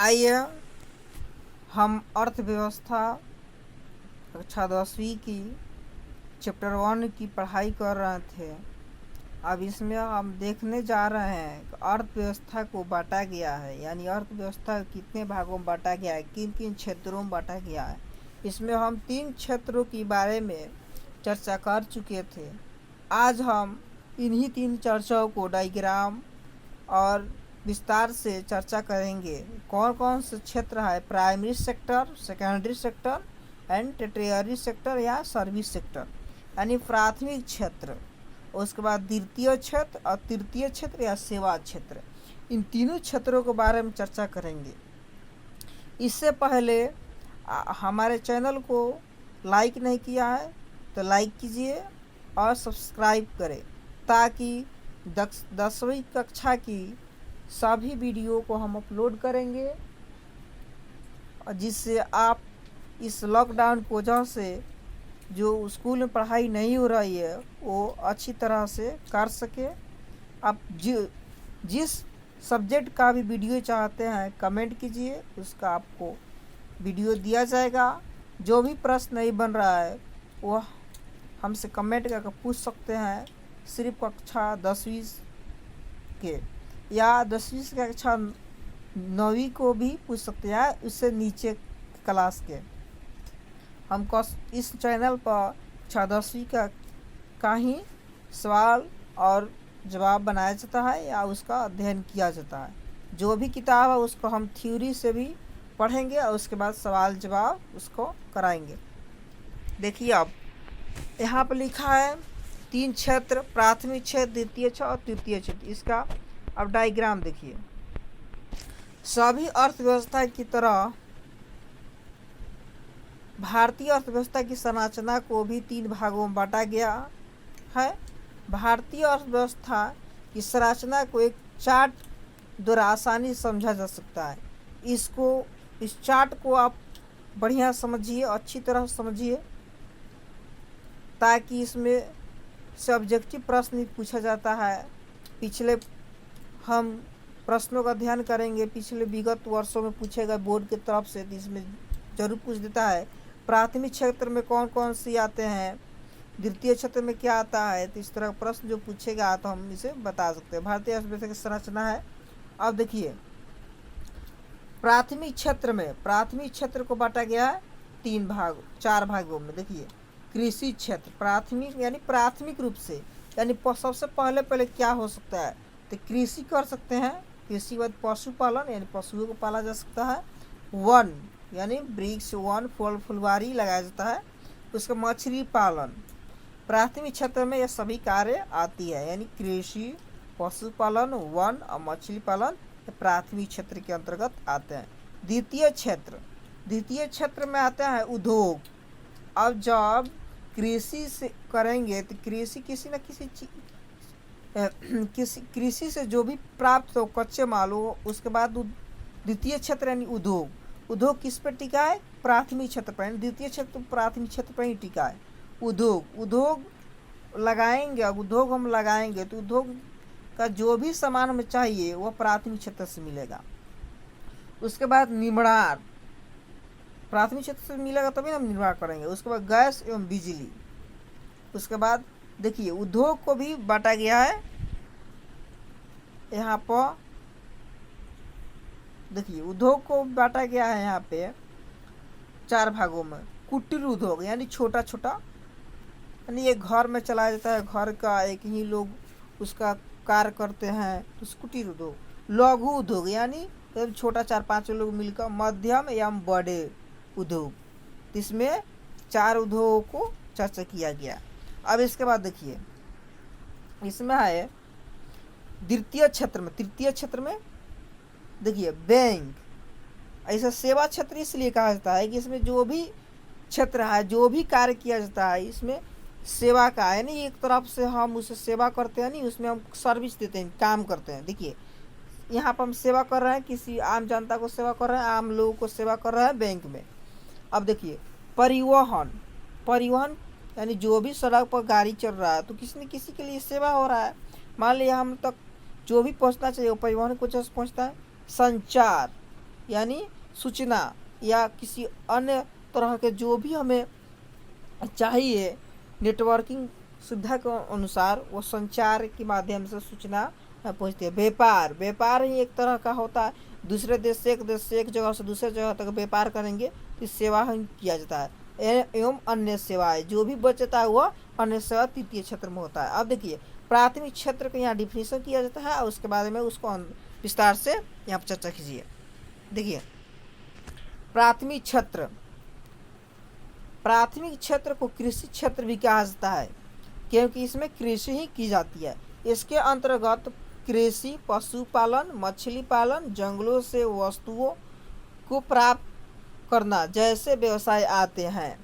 आइए हम अर्थव्यवस्था कक्षा 10वीं की चैप्टर 1 की पढ़ाई कर रहे थे। अब इसमें हम देखने जा रहे हैं कि अर्थव्यवस्था को बांटा गया है, यानी अर्थव्यवस्था कितने भागों में बांटा गया है, किन किन क्षेत्रों में बांटा गया है। इसमें हम 3 क्षेत्रों के बारे में चर्चा कर चुके थे। आज हम इन्हीं 3 चर्चाओं को डायग्राम और विस्तार से चर्चा करेंगे। कौन कौन से क्षेत्र है, primary sector, secondary sector and tertiary sector या सर्विस सेक्टर, यानी प्राथमिक क्षेत्र, उसके बाद द्वितीय क्षेत्र और तृतीय क्षेत्र या सेवा क्षेत्र। इन तीनों क्षेत्रों के बारे में चर्चा करेंगे। इससे पहले हमारे चैनल को लाइक नहीं किया है तो लाइक कीजिए और सब्सक्राइब करें, ताकि 10वीं कक्षा की सभी वीडियो को हम अपलोड करेंगे, और जिससे आप इस लॉकडाउन की वजह से जो स्कूल में पढ़ाई नहीं हो रही है वो अच्छी तरह से कर सके। आप जिस सब्जेक्ट का भी वीडियो चाहते हैं कमेंट कीजिए, उसका आपको वीडियो दिया जाएगा। जो भी प्रश्न नहीं बन रहा है वह हमसे कमेंट करके पूछ सकते हैं, सिर्फ कक्षा 10वीं के या 10वीं से कक्षा 9वीं को भी पूछ सकते हैं, उससे नीचे क्लास के। हमको इस चैनल पर कक्षा 10वीं का ही सवाल और जवाब बनाया जाता है या उसका अध्ययन किया जाता है। जो भी किताब है उसको हम थ्योरी से भी पढ़ेंगे और उसके बाद सवाल जवाब उसको कराएंगे। देखिए अब यहाँ पर लिखा है 3 क्षेत्र, प्राथमिक क्षेत्र, द्वितीय क्षेत्र और तृतीय क्षेत्र। इसका अब डायग्राम देखिए। सभी अर्थव्यवस्था की तरह भारतीय अर्थव्यवस्था की संरचना को भी 3 भागों में बांटा गया है। भारतीय अर्थव्यवस्था की संरचना को एक चार्ट द्वारा आसानी से समझा जा सकता है। इस चार्ट को आप बढ़िया समझिए, अच्छी तरह समझिए, ताकि इसमें सब्जेक्टिव प्रश्न पूछा जाता है। पिछले हम प्रश्नों का अध्ययन करेंगे, पिछले विगत वर्षों में पूछेगा बोर्ड की तरफ से, तो इसमें जरूर पूछ देता है प्राथमिक क्षेत्र में कौन कौन सी आते हैं, द्वितीय क्षेत्र में क्या आता है। तो इस तरह का प्रश्न जो पूछेगा तो हम इसे बता सकते हैं। भारतीय अर्थव्यवस्था की संरचना है। अब देखिए प्राथमिक क्षेत्र को बांटा गया है 4 भागों में। देखिए कृषि क्षेत्र, प्राथमिक यानी प्राथमिक रूप से, यानी सबसे पहले क्या हो सकता है, तो कृषि कर सकते हैं। कृषि के बाद पशुपालन, यानी पशुओं को पाला जा सकता है। वन यानी वृक्ष, वन, फल फुलवारी लगाया जाता है। उसका मछली पालन, प्राथमिक क्षेत्र में यह सभी कार्य आती है, यानी कृषि, पशुपालन, वन और मछली पालन प्राथमिक क्षेत्र के अंतर्गत आते हैं। द्वितीय क्षेत्र में आते हैं उद्योग। अब जब कृषि से करेंगे तो कृषि किसी न किसी कृषि से जो भी प्राप्त हो कच्चे माल हो, उसके बाद द्वितीय क्षेत्र यानी उद्योग किस पर टिका है, प्राथमिक क्षेत्र पर। द्वितीय क्षेत्र प्राथमिक क्षेत्र पर ही टिका है। उद्योग लगाएंगे, अब उद्योग हम लगाएंगे तो उद्योग का जो भी सामान हमें चाहिए वह प्राथमिक क्षेत्र से मिलेगा। उसके बाद निर्माण, प्राथमिक क्षेत्र से मिलेगा तभी हम निर्माण करेंगे। उसके बाद गैस एवं बिजली। उसके बाद देखिए उद्योग को भी बांटा गया है। यहाँ पर देखिए उद्योग को बांटा गया है यहाँ पे 4 भागों में। कुटीर उद्योग यानी छोटा, यानी ये घर में चलाया जाता है, घर का एक ही लोग उसका कार्य करते हैं, तो कुटीर उद्योग। लघु उद्योग यानी छोटा 4-5 लोग मिलकर। मध्यम एवं बड़े उद्योग, इसमें 4 उद्योगों को चर्चा किया गया। अब इसके बाद देखिए इसमें है तृतीय क्षेत्र में देखिए बैंक, ऐसा सेवा क्षेत्र इसलिए कहा जाता है कि इसमें जो भी क्षेत्र है, जो भी कार्य किया जाता है, इसमें सेवा का है, यानी एक तरफ से हम उसे सेवा करते हैं, नहीं उसमें हम सर्विस देते हैं, काम करते हैं। देखिए यहाँ पर हम सेवा कर रहे हैं, किसी आम जनता को सेवा कर रहे हैं, आम लोगों को सेवा कर रहे हैं बैंक में। अब देखिए परिवहन यानी जो भी सड़क पर गाड़ी चल रहा है तो किसी न किसी के लिए सेवा हो रहा है। मान लिया हम तक जो भी पहुंचना चाहिए वो परिवहन को पहुंचता है। संचार यानी सूचना या किसी अन्य तरह के जो भी हमें चाहिए नेटवर्किंग सुविधा के अनुसार वो संचार के माध्यम से सूचना पहुँचती है। व्यापार ही एक तरह का होता है, दूसरे देश से एक जगह से दूसरे जगह तक व्यापार करेंगे तो सेवा ही किया जाता है। एवं अन्य सेवाएं जो भी बचता है वह अन्य सेवा तृतीय क्षेत्र में होता है। अब देखिए प्राथमिक क्षेत्र का यहाँ डिफिनेशन किया जाता है और उसके बाद में उसको विस्तार से यहाँ पर चर्चा कीजिए। देखिए प्राथमिक क्षेत्र को कृषि क्षेत्र भी कहा जाता है क्योंकि इसमें कृषि ही की जाती है। इसके अंतर्गत कृषि, पशुपालन, मछली पालन, जंगलों से वस्तुओं को प्राप्त करना जैसे व्यवसाय आते हैं।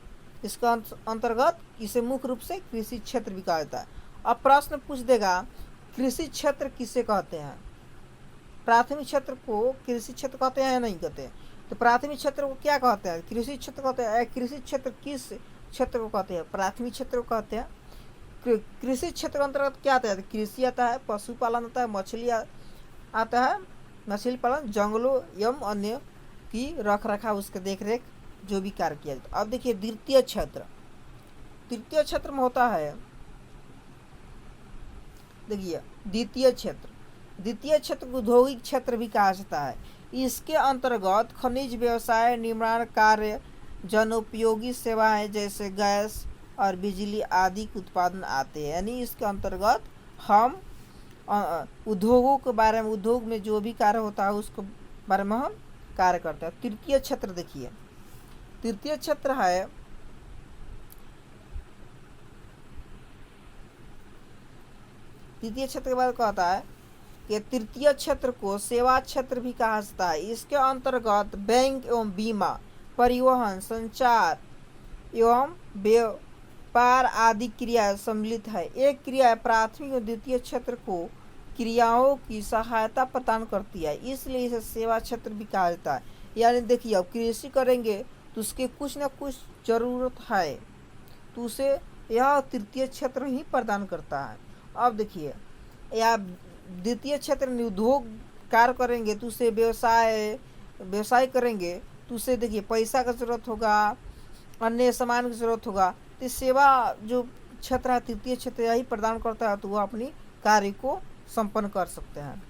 इसका अंतर्गत इसे मुख्य रूप से कृषि क्षेत्र भी कहा जाता है। अब प्रश्न पूछ देगा कृषि क्षेत्र किसे कहते हैं? प्राथमिक क्षेत्र को कृषि क्षेत्र कहते हैं या नहीं कहते? तो प्राथमिक क्षेत्र को क्या कहते हैं? कृषि क्षेत्र कहते हैं। कृषि क्षेत्र किस क्षेत्र को कहते हैं? प्राथमिक क्षेत्र को कहते हैं। कृषि क्षेत्र के अंतर्गत क्या आता है? कृषि आता है, पशुपालन आता है, मछली आता है, मछली पालन, जंगलों एवं अन्य की रख रखाव, उसके देख रेख जो भी कार्य किया जाता है। अब देखिए तृतीय क्षेत्र में होता है, देखिए द्वितीय क्षेत्र को औद्योगिक क्षेत्र भी कहा जाता है। इसके अंतर्गत खनिज व्यवसाय, निर्माण कार्य, जनोपयोगी सेवाएं जैसे गैस और बिजली आदि के उत्पादन आते हैं। यानी इसके अंतर्गत हम उद्योगों के बारे में, उद्योग में जो भी कार्य होता है उसके बारे में हम कार्य करते हैं। तृतीय क्षेत्र देखिए, तृतीय क्षेत्र है तृतीय क्षेत्र के बारे में कहता है कि तृतीय क्षेत्र को सेवा क्षेत्र भी कहा जाता है। इसके अंतर्गत बैंक एवं बीमा, परिवहन, संचार एवं व्यापार आदि क्रियाएं सम्मिलित है। एक क्रिया प्राथमिक और द्वितीय क्षेत्र को क्रियाओं की सहायता प्रदान करती है, इसलिए इसे सेवा क्षेत्र भी कहा जाता है। यानी देखिए अब कृषि करेंगे तो उसके कुछ न कुछ जरूरत है तो उसे यह तृतीय क्षेत्र ही प्रदान करता है। अब देखिए या द्वितीय क्षेत्र में उद्योग कार्य करेंगे तो उसे व्यवसाय करेंगे तो उसे देखिए पैसा का जरूरत होगा, अन्य सामान की जरूरत होगा। तो सेवा जो क्षेत्र है तृतीय क्षेत्र यही प्रदान करता है तो वह अपनी कार्य को संपन्न कर सकते हैं।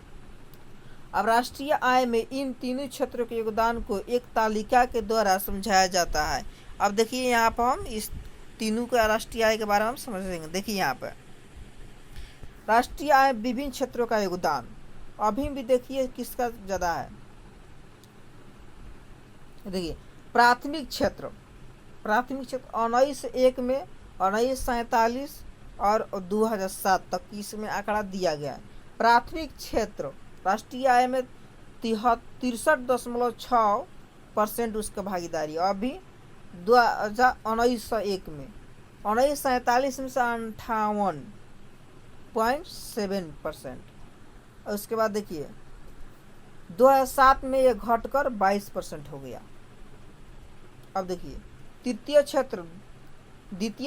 अब राष्ट्रीय आय में इन तीनों क्षेत्रों के योगदान को एक तालिका के द्वारा समझाया जाता है। अब देखिए यहाँ पर हम इस तीनों का राष्ट्रीय आय के बारे में हम समझेंगे। देखिए यहाँ पर राष्ट्रीय आय विभिन्न क्षेत्रों का योगदान अभी भी देखिए किसका ज़्यादा है। देखिए प्राथमिक क्षेत्र 1901 में 1947 और 2007 तक इसमें आंकड़ा दिया गया है। प्राथमिक क्षेत्र राष्ट्रीय आय में 63.6% उसका भागीदारी अभी 1901 में, 1947 में से 58.7%। और उसके बाद देखिए 2007 में ये घटकर 22% हो गया। अब देखिए द्वितीय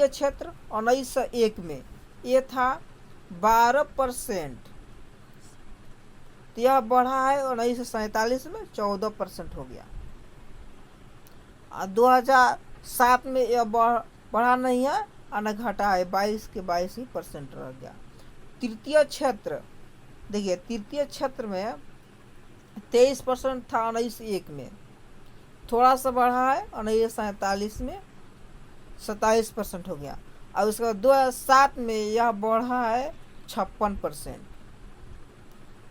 क्षेत्र 1901 में ये था 12%, तो यह बढ़ा है 1947 में 14% हो गया। 2007 में यह बढ़ा नहीं है और न घटा है, 22 के 22 ही % रह गया। तृतीय क्षेत्र देखिए तृतीय क्षेत्र में 23% था 1901 में, थोड़ा सा बढ़ा है 1947 में 27% हो गया। और उसके बाद 2007 में यह बढ़ा है 56%।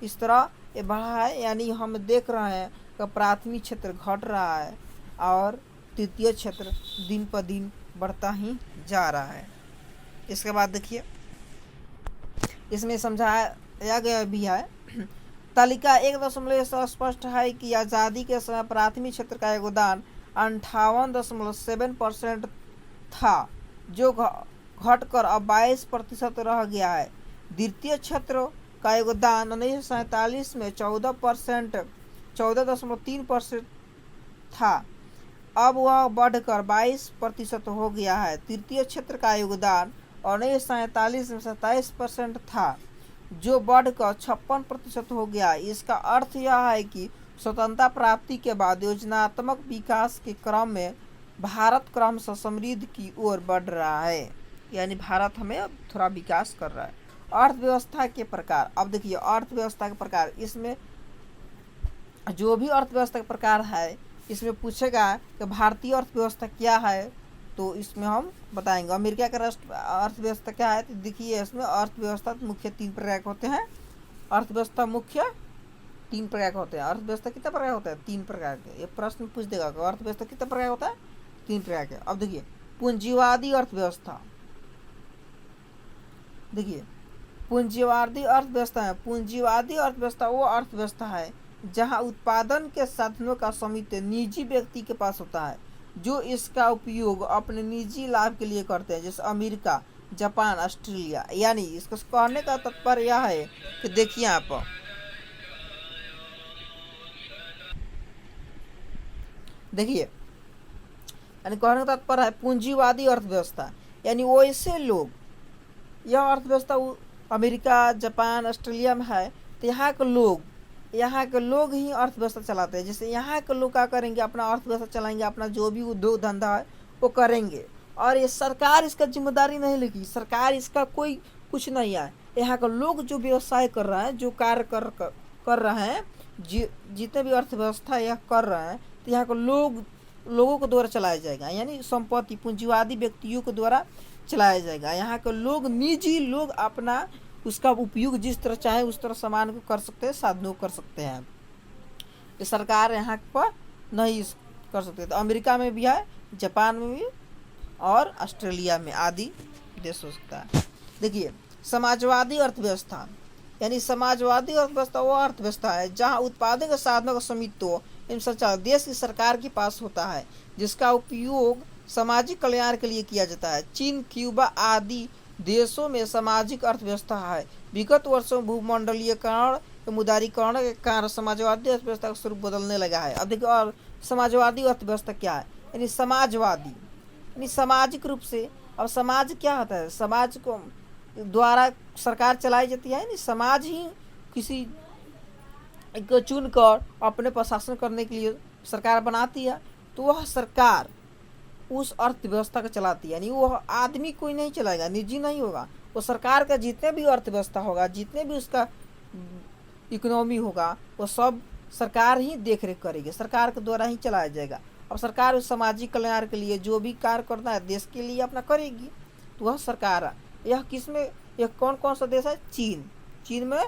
इस तरह ये बढ़ा है, यानी हम देख रहे हैं कि प्राथमिक क्षेत्र घट रहा है और तृतीय क्षेत्र दिन पर दिन बढ़ता ही जा रहा है। इसके बाद देखिए इसमें समझाया गया भी है। तालिका 1.0 स्पष्ट है कि आज़ादी के समय प्राथमिक क्षेत्र का योगदान 58.7% था, जो घटकर अब 22% रह गया है। द्वितीय क्षेत्र का योगदान 1947 में 14.3% था, अब वह बढ़कर 22% हो गया है। तृतीय क्षेत्र का योगदान 1947 में 27% था, जो बढ़कर 56% हो गया। इसका अर्थ यह है कि स्वतंत्रता प्राप्ति के बाद योजनात्मक विकास के क्रम में भारत क्रमशः समृद्धि की ओर बढ़ रहा है। यानी भारत हमें अब थोड़ा विकास कर रहा है। अर्थव्यवस्था के प्रकार, अब देखिए अर्थव्यवस्था के प्रकार, इसमें जो भी अर्थव्यवस्था के प्रकार है इसमें पूछेगा कि भारतीय अर्थव्यवस्था क्या है, तो इसमें हम बताएंगे। अमेरिका का राष्ट्र अर्थव्यवस्था क्या है, तो देखिए इसमें अर्थव्यवस्था मुख्य 3 प्रकार के होते हैं। अर्थव्यवस्था मुख्य 3 प्रकार के होते हैं। अर्थव्यवस्था कितने प्रकार होते हैं? 3 प्रकार के। ये प्रश्न पूछ देगा अर्थव्यवस्था कितने प्रकार होता है? 3 प्रकार के। अब देखिए पूंजीवादी अर्थव्यवस्था, देखिए पूंजीवादी अर्थव्यवस्था है। पूंजीवादी अर्थव्यवस्था वो अर्थव्यवस्था है जहां उत्पादन के साधनों का स्वामित्व निजी व्यक्ति के पास होता है, जो इसका उपयोग अपने निजी लाभ के लिए करते हैं, जैसे अमेरिका, जापान, ऑस्ट्रेलिया। यानी इसको कहने का तात्पर्य यह है कि देखिए आप देखिए, यानी कहने का तात्पर्य है पूंजीवादी अर्थव्यवस्था, यानी वैसे लोग, यह अर्थव्यवस्था अमेरिका, जापान, ऑस्ट्रेलिया में है, तो यहाँ के लोग ही अर्थव्यवस्था चलाते हैं। जैसे यहाँ के लोग क्या करेंगे, अपना अर्थव्यवस्था चलाएंगे, अपना जो भी उद्योग धंधा है वो करेंगे, और ये सरकार इसका जिम्मेदारी नहीं लेगी, सरकार इसका कोई कुछ नहीं है। यहाँ के लोग जो व्यवसाय कर रहे हैं, जो कार्य कर रहे हैं, जितने भी अर्थव्यवस्था यह कर रहे हैं, तो यहाँ के लोगों के द्वारा चलाया जाएगा। यानी संपत्ति पूंजीवादी व्यक्तियों के द्वारा चलाया जाएगा। यहाँ के लोग, निजी लोग अपना उसका उपयोग जिस तरह चाहे उस तरह सामान को कर सकते हैं, साधनों को कर सकते हैं। ये सरकार यहाँ पर नहीं कर सकते। तो अमेरिका में भी है, जापान में भी, और ऑस्ट्रेलिया में आदि देश हो सकता है। देखिए समाजवादी अर्थव्यवस्था, यानी समाजवादी अर्थव्यवस्था वो अर्थव्यवस्था है जहाँ उत्पादन के साधनों का स्वामित्व एवं संचालन देश की सरकार के पास होता है, जिसका उपयोग सामाजिक कल्याण के लिए किया जाता है। चीन, क्यूबा आदि देशों में सामाजिक अर्थव्यवस्था है। विगत वर्षों भूमंडलीयकरण एवं उदारीकरण के कारण समाजवादी अर्थव्यवस्था का स्वरूप बदलने लगा है। अब देखिए, और समाजवादी अर्थव्यवस्था क्या है, यानी समाजवादी, यानी सामाजिक रूप से। अब समाज क्या होता है? समाज को द्वारा सरकार चलाई जाती है, यानी समाज ही किसी को चुनकर अपने पर शासन करने के लिए सरकार बनाती है, तो वह सरकार उस अर्थव्यवस्था को चलाती है। यानी वो आदमी कोई नहीं चलाएगा, निजी नहीं होगा, वो सरकार का जितने भी अर्थव्यवस्था होगा, जितने भी उसका इकोनॉमी होगा, वो सब सरकार ही देख रेख करेगी, सरकार के द्वारा ही चलाया जाएगा। अब सरकार उस सामाजिक कल्याण के लिए जो भी कार्य करना है देश के लिए अपना करेगी, तो वह सरकार है। यह किस में, यह कौन कौन सा देश है? चीन में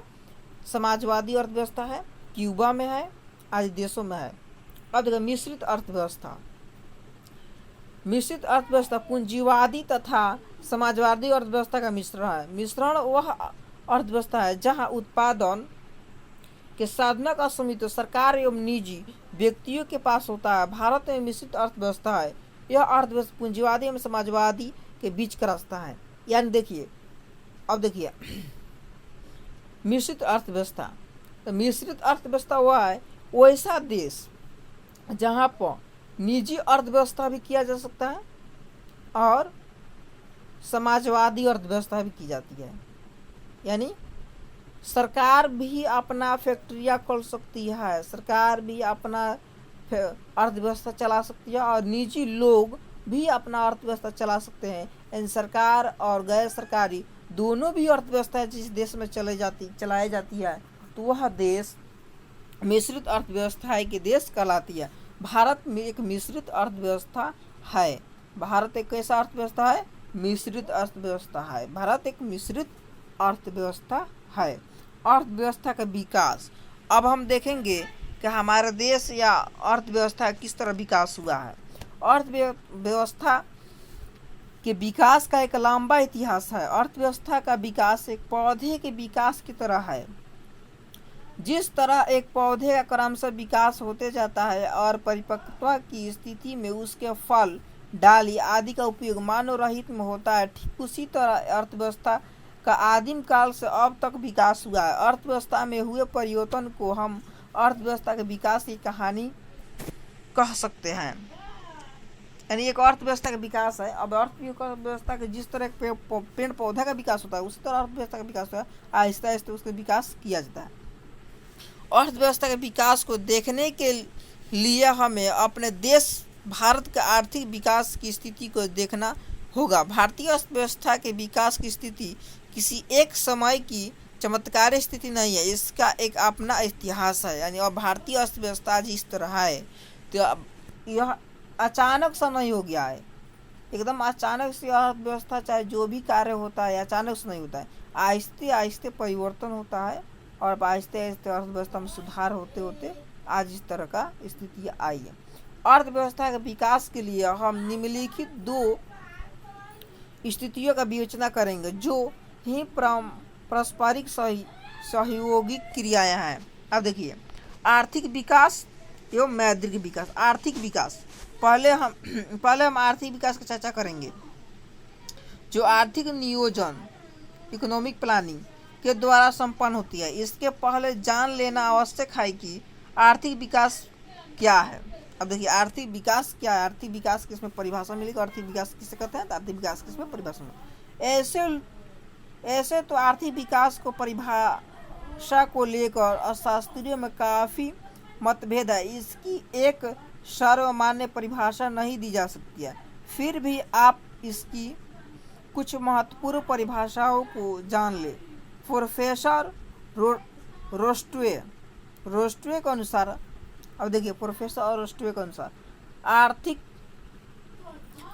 समाजवादी अर्थव्यवस्था है, क्यूबा में है, आदि देशों में है। अब देखो मिश्रित अर्थव्यवस्था। मिश्रित अर्थव्यवस्था पूंजीवादी तथा समाजवादी अर्थव्यवस्था का मिश्रण है। मिश्रण वह अर्थव्यवस्था है जहां उत्पादन के साधनों का स्वामित्व सरकार एवं निजी व्यक्तियों के पास होता है। भारत में मिश्रित अर्थव्यवस्था है। यह अर्थव्यवस्था पूंजीवादी एवं समाजवादी के बीच का रास्ता है। यानी देखिए, अब देखिए मिश्रित अर्थव्यवस्था, तो मिश्रित अर्थव्यवस्था वह है वैसा देश जहाँ पर निजी अर्थव्यवस्था भी किया जा सकता है और समाजवादी अर्थव्यवस्था भी की जाती है। यानी सरकार भी अपना फैक्ट्रियाँ खोल सकती है, सरकार भी अपना अर्थव्यवस्था चला सकती है, और निजी लोग भी अपना अर्थव्यवस्था चला सकते हैं। यानी सरकार और गैर सरकारी दोनों भी अर्थव्यवस्था जिस देश में चलाई जाती है, तो वह देश मिश्रित अर्थव्यवस्था के देश कहलाती है। भारत में एक मिश्रित अर्थव्यवस्था है। भारत एक कैसा अर्थव्यवस्था है? मिश्रित अर्थव्यवस्था है। भारत एक मिश्रित अर्थव्यवस्था है। अर्थव्यवस्था का विकास, अब हम देखेंगे कि हमारे देश या अर्थव्यवस्था किस तरह विकास हुआ है। अर्थव्यवस्था के विकास का एक लंबा इतिहास है। अर्थव्यवस्था का विकास एक पौधे के विकास की तरह है। जिस तरह एक पौधे का क्रमशः विकास होते जाता है और परिपक्वता की स्थिति में उसके फल, डाली आदि का उपयोग मानव रहित में होता है, ठीक उसी तरह अर्थव्यवस्था का आदिम काल से अब तक विकास हुआ है। अर्थव्यवस्था में हुए परिवर्तन को हम अर्थव्यवस्था के विकास की कहानी कह सकते हैं। यानी एक अर्थव्यवस्था का विकास है। अब अर्थव्यवस्था के जिस तरह पेड़ पौधा का विकास होता है, उसी तरह अर्थव्यवस्था का विकास होता है। आहिस्ता आहिस्ता उसका विकास किया जाता है। अर्थव्यवस्था के विकास को देखने के लिए हमें अपने देश भारत का आर्थिक विकास की स्थिति को देखना होगा। भारतीय अर्थव्यवस्था के विकास की स्थिति किसी एक समय की चमत्कारी स्थिति नहीं है, इसका एक अपना इतिहास है। यानी और भारतीय अर्थव्यवस्था आज इस तरह है, तो यह अचानक से नहीं हो गया है। एकदम अचानक से अर्थव्यवस्था चाहे जो भी कार्य होता है अचानक से नहीं होता है, आहिस्ते आहिस्ते परिवर्तन होता है और आहिस्ते आहिस्ते अर्थव्यवस्था में सुधार होते होते आज इस तरह का स्थिति आई है। अर्थव्यवस्था के विकास के लिए हम निम्नलिखित दो स्थितियों का विवेचना करेंगे जो ही पारस्परिक सहयोगी क्रियाएं हैं। अब देखिए, आर्थिक विकास एवं मौद्रिक विकास। आर्थिक विकास पहले हम आर्थिक विकास की चर्चा करेंगे, जो आर्थिक नियोजन इकोनॉमिक प्लानिंग के द्वारा संपन्न होती है। इसके पहले जान लेना आवश्यक है कि आर्थिक विकास क्या है। अब देखिए, आर्थिक विकास क्या है, आर्थिक विकास की इसमें परिभाषा मिलेगी। आर्थिक विकास किसे कहते हैं, तो आर्थिक विकास की इसमें परिभाषा मिलेगी। ऐसे तो आर्थिक विकास को परिभाषा को लेकर अर्थशास्त्रियों में काफ़ी मतभेद है। इसकी एक सर्वमान्य परिभाषा नहीं दी जा सकती है, फिर भी आप इसकी कुछ महत्वपूर्ण परिभाषाओं को जान ले। प्रोफेसर रोस्ट्वे के अनुसार, अब देखिए, प्रोफेसर रोस्ट्वे के अनुसार आर्थिक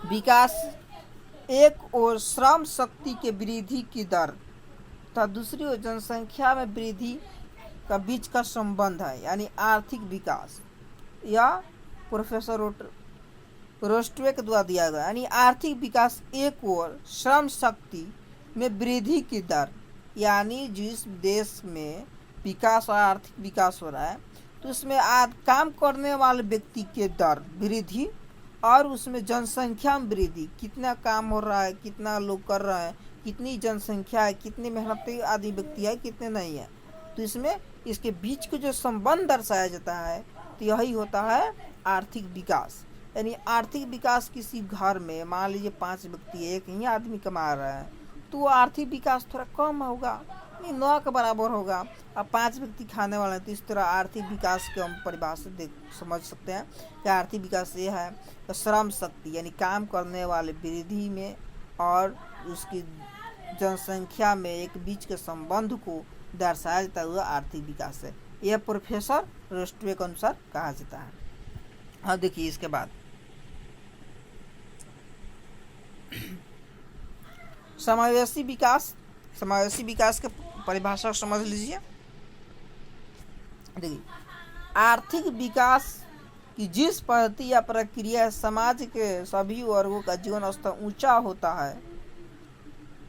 विकास एक और श्रम शक्ति के वृद्धि की दर तथा दूसरी ओर जनसंख्या में वृद्धि का बीच का संबंध है। यानी आर्थिक विकास या प्रोफेसर रोस्ट्वे के द्वारा दिया गया। यानी आर्थिक विकास एक और श्रम शक्ति में वृद्धि की दर, यानी जिस देश में विकास और आर्थिक विकास हो रहा है तो उसमें काम करने वाले व्यक्ति के दर वृद्धि और उसमें जनसंख्या में वृद्धि, कितना काम हो रहा है, कितना लोग कर रहे हैं, कितनी जनसंख्या है, कितनी मेहनती आदि व्यक्ति है, कितने नहीं है, तो इसमें इसके बीच के जो संबंध दर्शाया जाता है तो यही होता है आर्थिक विकास। यानी आर्थिक विकास किसी घर में मान लीजिए 5 व्यक्ति, एक ही आदमी कमा रहा है तो आर्थिक विकास थोड़ा कम होगा, 9 के बराबर होगा। अब 5 व्यक्ति खाने वाले हैं, तो इस तरह आर्थिक विकास के हम परिभाषा समझ सकते हैं कि आर्थिक विकास ये है तो श्रम शक्ति यानी काम करने वाले वृद्धि में और उसकी जनसंख्या में एक बीच के संबंध को दर्शाया जाता हुआ आर्थिक विकास है। यह प्रोफेसर रोस्ट्वे के अनुसार कहा जाता है। हाँ, देखिए इसके बाद समावेशी विकास के परिभाषा समझ लीजिए। देखिए, आर्थिक विकास की जिस पद्धति या प्रक्रिया समाज के सभी वर्गों का जीवन स्तर ऊंचा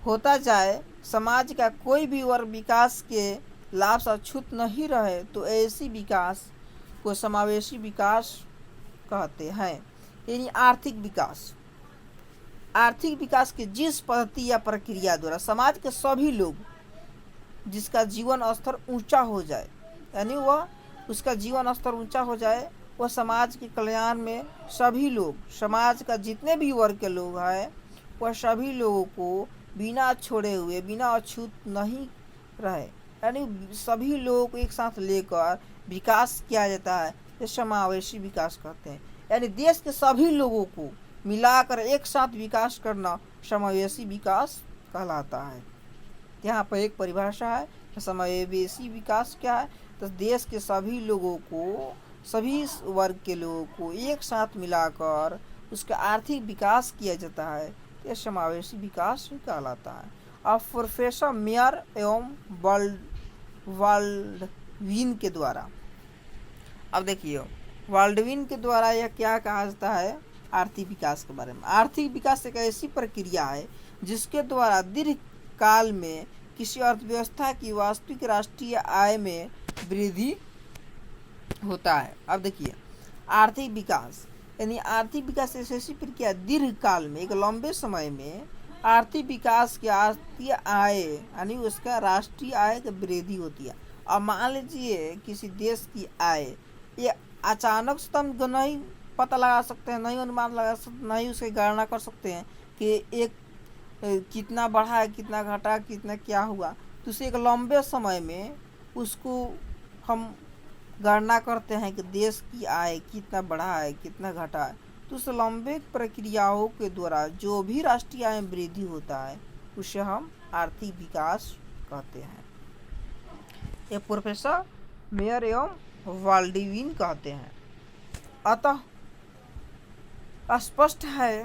होता जाए, समाज का कोई भी वर्ग विकास के लाभ से अछूत नहीं रहे, तो ऐसी विकास को समावेशी विकास कहते हैं। यानी आर्थिक विकास के जिस पद्धति या प्रक्रिया द्वारा समाज के सभी लोग जिसका जीवन स्तर ऊंचा हो जाए, यानी वह उसका जीवन स्तर ऊंचा हो जाए, वह समाज के कल्याण में सभी लोग, समाज का जितने भी वर्ग के लोग हैं वह सभी लोगों को बिना छोड़े हुए, बिना अछूत नहीं रहे, यानी सभी लोगों को एक साथ लेकर विकास किया जाता है, ये समावेशी विकास कहते हैं। यानी देश के सभी लोगों को मिलाकर एक साथ विकास करना समावेशी विकास कहलाता है। यहाँ पर एक परिभाषा है कि समावेशी विकास क्या है, तो देश के सभी लोगों को, सभी वर्ग के लोगों को एक साथ मिलाकर उसका आर्थिक विकास किया जाता है, यह समावेशी विकास कहलाता है। अब प्रोफेसर मेयर एवं बाल्डविन के द्वारा, अब देखिए बाल्डविन के द्वारा यह क्या कहा जाता है आर्थिक विकास के बारे में। आर्थिक विकास एक ऐसी प्रक्रिया है जिसके द्वारा दीर्घ काल में किसी अर्थव्यवस्था की वास्तविक राष्ट्रीय आय में वृद्धि होता है। अब देखिए, आर्थिक विकास यानी आर्थिक विकास ऐसी प्रक्रिया दीर्घ काल में, एक लंबे समय में आर्थिक विकास की राष्ट्रीय आय यानी उसका राष्ट्रीय आय की वृद्धि होती है। अब मान लीजिए किसी देश की आय, ये अचानक से हम नहीं पता लगा सकते हैं, नहीं अनुमान लगा सकते, नहीं उसकी गणना कर सकते हैं कि एक कितना बढ़ा है, कितना घटा, कितना क्या हुआ, तो उसे एक लंबे समय में उसको हम गणना करते हैं कि देश की आय कितना बढ़ा है कितना घटा है, तो उस लंबे प्रक्रियाओं के द्वारा जो भी राष्ट्रीय आय में वृद्धि होता है उसे हम आर्थिक विकास कहते हैं। ये प्रोफेसर मेयर एवं वाल्डीविन कहते हैं। अतः स्पष्ट है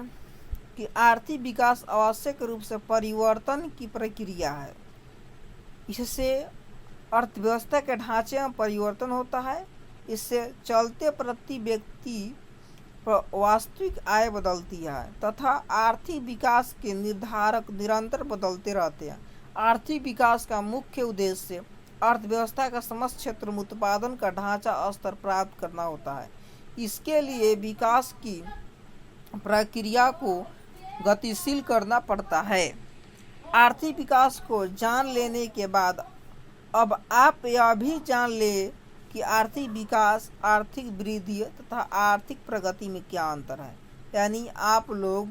कि आर्थिक विकास आवश्यक रूप से परिवर्तन की प्रक्रिया है। इससे अर्थव्यवस्था के ढांचे में परिवर्तन होता है। इससे चलते प्रति व्यक्ति वास्तविक आय बदलती है तथा आर्थिक विकास के निर्धारक निरंतर बदलते रहते हैं। आर्थिक विकास का मुख्य उद्देश्य अर्थव्यवस्था का समस्त क्षेत्र में उत्पादन का ढांचा स्तर प्राप्त करना होता है। इसके लिए विकास की प्रक्रिया को गतिशील करना पड़ता है। आर्थिक विकास को जान लेने के बाद अब आप यह भी जान ले कि आर्थिक विकास, आर्थिक वृद्धि तथा आर्थिक प्रगति में क्या अंतर है। यानी आप लोग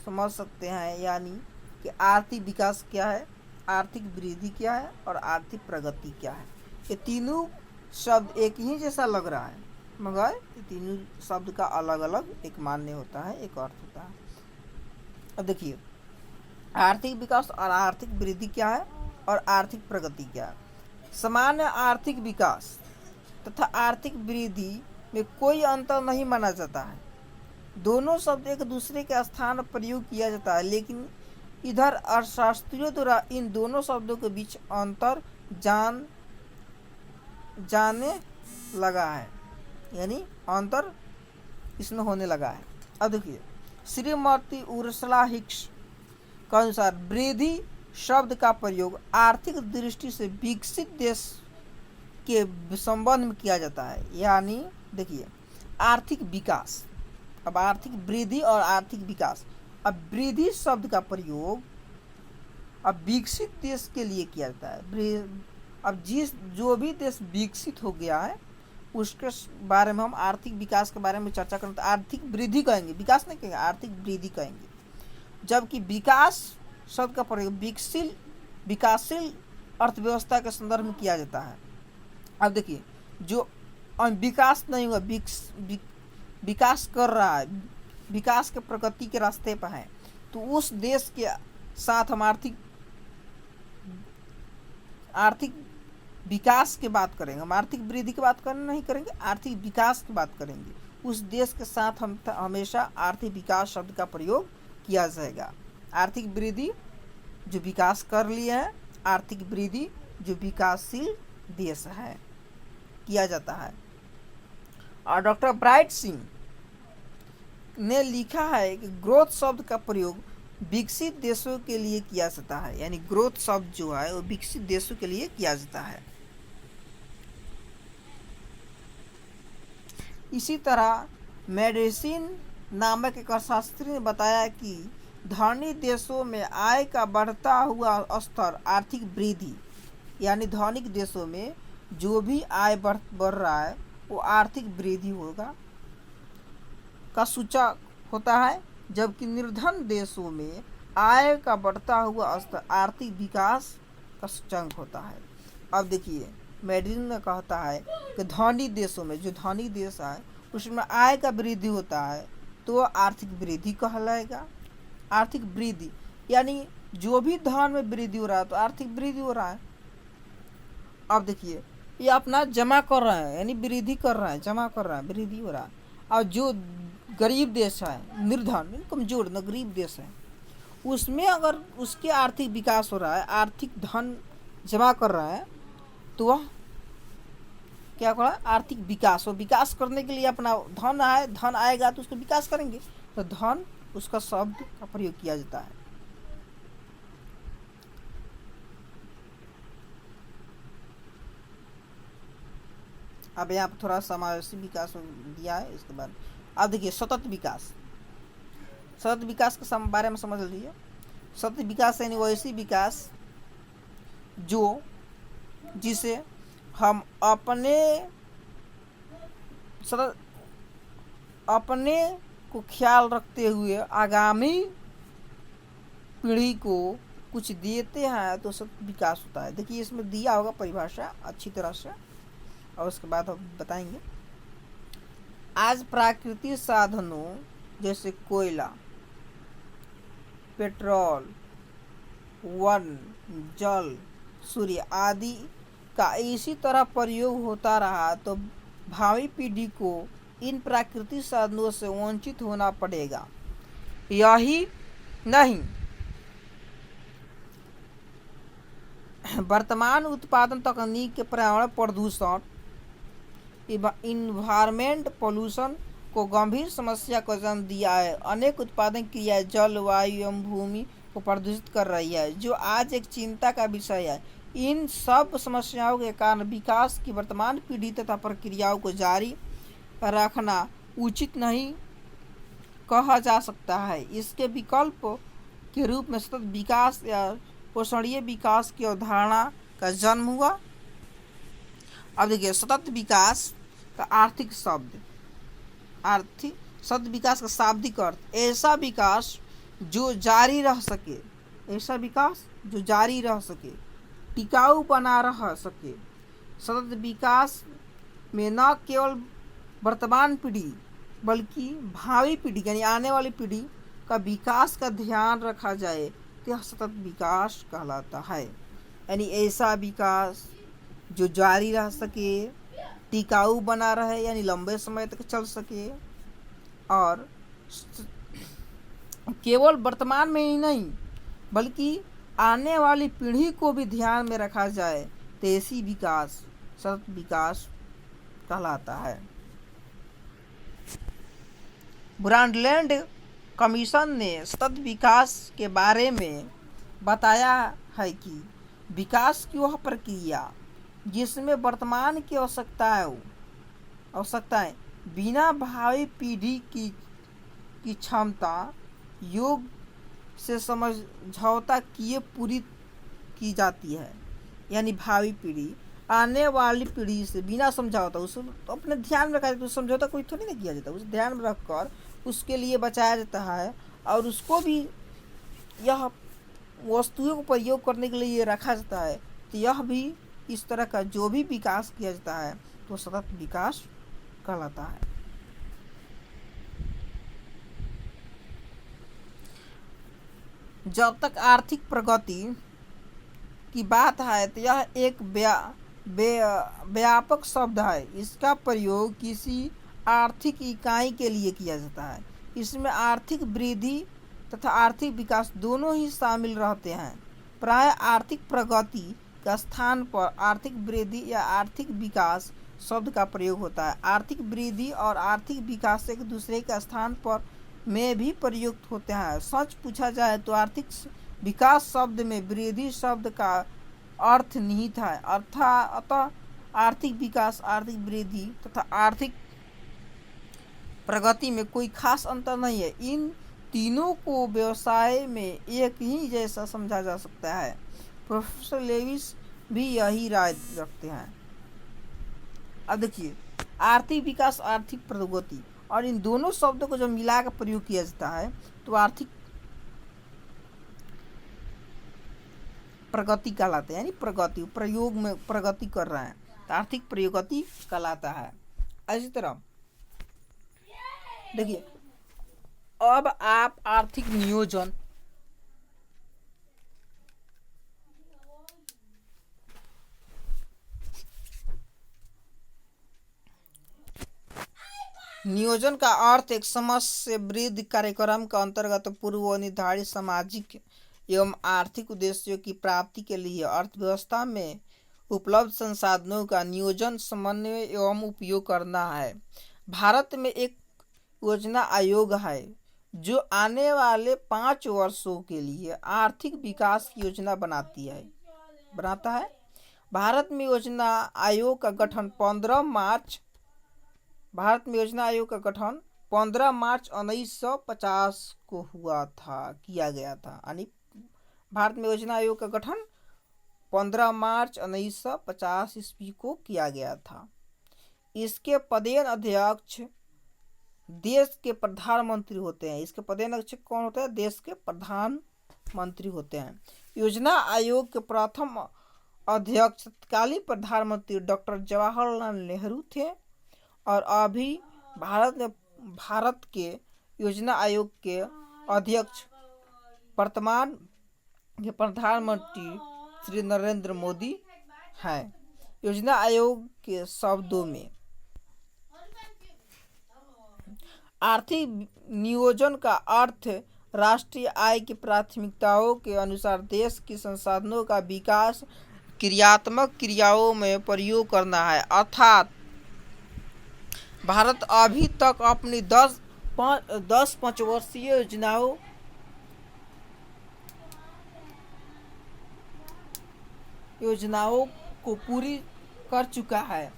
समझ सकते हैं यानी कि आर्थिक विकास क्या है, आर्थिक वृद्धि क्या है और आर्थिक प्रगति क्या है। ये तीनों शब्द एक ही जैसा लग रहा है मगर ये तीनों शब्द का अलग अलग एक मान्य होता है, एक अर्थ होता है। अब देखिए आर्थिक विकास और आर्थिक वृद्धि क्या है और आर्थिक प्रगति क्या है। सामान्य आर्थिक विकास तथा आर्थिक वृद्धि में कोई अंतर नहीं माना जाता है। दोनों शब्द एक दूसरे के स्थान पर प्रयोग किया जाता है, लेकिन इधर अर्थशास्त्रियों द्वारा इन दोनों शब्दों के बीच अंतर जाने लगा है, यानी अंतर इसमें होने लगा है। अब देखिए श्रीमती उर्सुला हिक्स के अनुसार वृद्धि शब्द का प्रयोग आर्थिक दृष्टि से विकसित देश के संबंध में किया जाता है। यानी देखिए आर्थिक विकास, अब आर्थिक वृद्धि और आर्थिक विकास, अब वृद्धि शब्द का प्रयोग अब विकसित देश के लिए किया जाता है। अब जो भी देश विकसित हो गया है उसके बारे में हम आर्थिक विकास के बारे में चर्चा करें तो आर्थिक वृद्धि कहेंगे, विकास नहीं कहेंगे, आर्थिक वृद्धि कहेंगे। जबकि विकास शब्द का प्रयोग विकासशील अर्थव्यवस्था के संदर्भ में किया जाता है। अब देखिए जो विकास नहीं हुआ, विकास कर रहा है, विकास के प्रगति के रास्ते पर है, तो उस देश के साथ हम आर्थिक विकास की बात करेंगे। हम आर्थिक वृद्धि की बात नहीं करेंगे, आर्थिक विकास की बात करेंगे। उस देश के साथ हम हमेशा आर्थिक विकास शब्द का प्रयोग किया जाएगा। आर्थिक वृद्धि जो विकास कर लिए है, आर्थिक वृद्धि जो विकासशील देश है किया जाता है। और डॉक्टर ब्राइट सिंह ने लिखा है कि ग्रोथ शब्द का प्रयोग विकसित देशों के लिए किया जाता है। यानी ग्रोथ शब्द जो है वो विकसित देशों के लिए किया जाता है। इसी तरह मेडिसिन नामक एक अर्थशास्त्री ने बताया कि धनी देशों में आय का बढ़ता हुआ स्तर आर्थिक वृद्धि, यानी धनिक देशों में जो भी आय बढ़ रहा है वो आर्थिक वृद्धि होगा का सूचक होता है, जबकि निर्धन देशों में आय का बढ़ता हुआ स्तर आर्थिक विकास का सूचक होता है। अब देखिए मेडिसिन में कहता है कि धनी देशों में, जो धनी देश है उसमें आय का वृद्धि होता है तो आर्थिक वृद्धि कहलाएगा। आर्थिक वृद्धि यानी जो भी धन में वृद्धि हो रहा है तो आर्थिक वृद्धि हो रहा है। अब देखिए ये अपना जमा कर रहा है, यानी वृद्धि कर रहा है, जमा कर रहा है, वृद्धि हो रहा है। और जो गरीब देश है, निर्धन कमजोर न गरीब देश है, उसमें अगर उसके आर्थिक विकास हो रहा है, आर्थिक धन जमा कर रहा है तो वह क्या कर रहा है, आर्थिक विकास। और विकास करने के लिए अपना धन आएगा तो उसको विकास करेंगे, तो धन उसका शब्द का प्रयोग किया जाता है। अब यहाँ पर थोड़ा समावेशी विकास दिया है। इसके बाद अब देखिए सतत विकास। सतत विकास के बारे में समझ लीजिए। सतत विकास यानी वैसी विकास जिसे हम अपने को ख्याल रखते हुए आगामी पीढ़ी को कुछ देते हैं तो सतत विकास होता है। देखिए इसमें दिया होगा परिभाषा अच्छी तरह से। और उसके बाद हम बताएंगे। आज प्राकृतिक साधनों जैसे कोयला, पेट्रोल, वन, जल, सूर्य आदि का इसी तरह प्रयोग होता रहा तो भावी पीढ़ी को इन प्राकृतिक साधनों से वंचित होना पड़ेगा। यही नहीं, वर्तमान उत्पादन तकनीक के पर्यावरण प्रदूषण, इन्वायरमेंट पोल्यूशन को गंभीर समस्या को जन्म दिया है। अनेक उत्पादन क्रियाएं जल, वायु एवं भूमि को प्रदूषित कर रही है, जो आज एक चिंता का विषय है। इन सब समस्याओं के कारण विकास की वर्तमान पीढ़ी तथा प्रक्रियाओं को जारी रखना उचित नहीं कहा जा सकता है। इसके विकल्प के रूप में सतत विकास या पोषणीय विकास की अवधारणा का जन्म हुआ। अब देखिए, सतत विकास का आर्थिक शब्द, सतत विकास का शाब्दिक अर्थ ऐसा विकास जो जारी रह सके, ऐसा विकास जो जारी रह सके, टिकाऊ बना रह सके। सतत विकास में न केवल वर्तमान पीढ़ी बल्कि भावी पीढ़ी यानी आने वाली पीढ़ी का विकास का ध्यान रखा जाए तो यह सतत विकास कहलाता है। यानी ऐसा विकास जो जारी रह सके, टिकाऊ बना रहे यानी लंबे समय तक चल सके, और केवल वर्तमान में ही नहीं बल्कि आने वाली पीढ़ी को भी ध्यान में रखा जाए तो ऐसी विकास सतत विकास कहलाता है। ब्रांडलैंड कमीशन ने सतत विकास के बारे में बताया है कि विकास की वह प्रक्रिया जिसमें वर्तमान की आवश्यकताएं बिना भावी पीढ़ी की क्षमता योग से समझौता किए पूरी की जाती है। यानी भावी पीढ़ी आने वाली पीढ़ी से बिना समझौता, उसको तो अपने ध्यान में रखा जाता है, समझौता कोई थोड़ी नहीं किया जाता, उसे ध्यान में रखकर उसके लिए बचाया जाता है और उसको भी यह वस्तुओं को प्रयोग करने के लिए रखा जाता है। तो यह भी इस तरह का जो भी विकास किया जाता है तो सतत विकास कहलाता है। जब तक आर्थिक प्रगति की बात है तो यह एक व्यापक शब्द है। इसका प्रयोग किसी आर्थिक इकाई के लिए किया जाता है। इसमें आर्थिक वृद्धि तथा आर्थिक विकास दोनों ही शामिल रहते हैं। प्राय आर्थिक प्रगति का स्थान पर आर्थिक वृद्धि या आर्थिक विकास शब्द का प्रयोग होता है। आर्थिक वृद्धि और आर्थिक विकास एक दूसरे के स्थान पर में भी प्रयुक्त होते हैं। सच पूछा जाए तो आर्थिक विकास शब्द में वृद्धि शब्द का अर्थ निहित है। अतः आर्थिक विकास, आर्थिक वृद्धि तथा आर्थिक प्रगति में कोई खास अंतर नहीं है। इन तीनों को व्यवसाय में एक ही जैसा समझा जा सकता है। प्रोफेसर लेविस भी यही राय रखते हैं। अब देखिए, आर्थिक विकास, आर्थिक प्रगति और इन दोनों शब्दों को जब मिलाकर प्रयोग किया जाता है तो आर्थिक प्रगति कहलाते हैं। यानी प्रगति, प्रयोग में प्रगति कर रहे हैं तो आर्थिक प्रगति कहलाता है। इसी तरह देखिए, अब आप आर्थिक नियोजन का अर्थ एक समझ से वृद्धि कार्यक्रम के अंतर्गत पूर्व निर्धारित सामाजिक एवं आर्थिक उद्देश्यों की प्राप्ति के लिए अर्थव्यवस्था में उपलब्ध संसाधनों का नियोजन, समन्वय एवं उपयोग करना है। भारत में एक योजना आयोग है जो आने वाले 5 वर्षों के लिए आर्थिक विकास की योजना बनाता है। भारत में योजना आयोग का गठन 15 मार्च 1950 को किया गया था। यानी भारत में योजना आयोग का गठन 15 मार्च 1950 ईस्वी को किया गया था। इसके पदेन अध्यक्ष देश के प्रधानमंत्री होते हैं। इसके पदेन अध्यक्ष कौन होते हैं? देश के प्रधानमंत्री होते हैं। योजना आयोग के प्रथम अध्यक्ष तत्कालीन प्रधानमंत्री डॉक्टर जवाहरलाल नेहरू थे और अभी भारत के योजना आयोग के अध्यक्ष वर्तमान के प्रधानमंत्री श्री नरेंद्र मोदी हैं। योजना आयोग के शब्दों में आर्थिक नियोजन का अर्थ राष्ट्रीय आय की प्राथमिकताओं के अनुसार देश के संसाधनों का विकास क्रियात्मक क्रियाओं में प्रयोग करना है। अर्थात भारत अभी तक अपनी 10 पंचवर्षीय योजनाओं को पूरी कर चुका है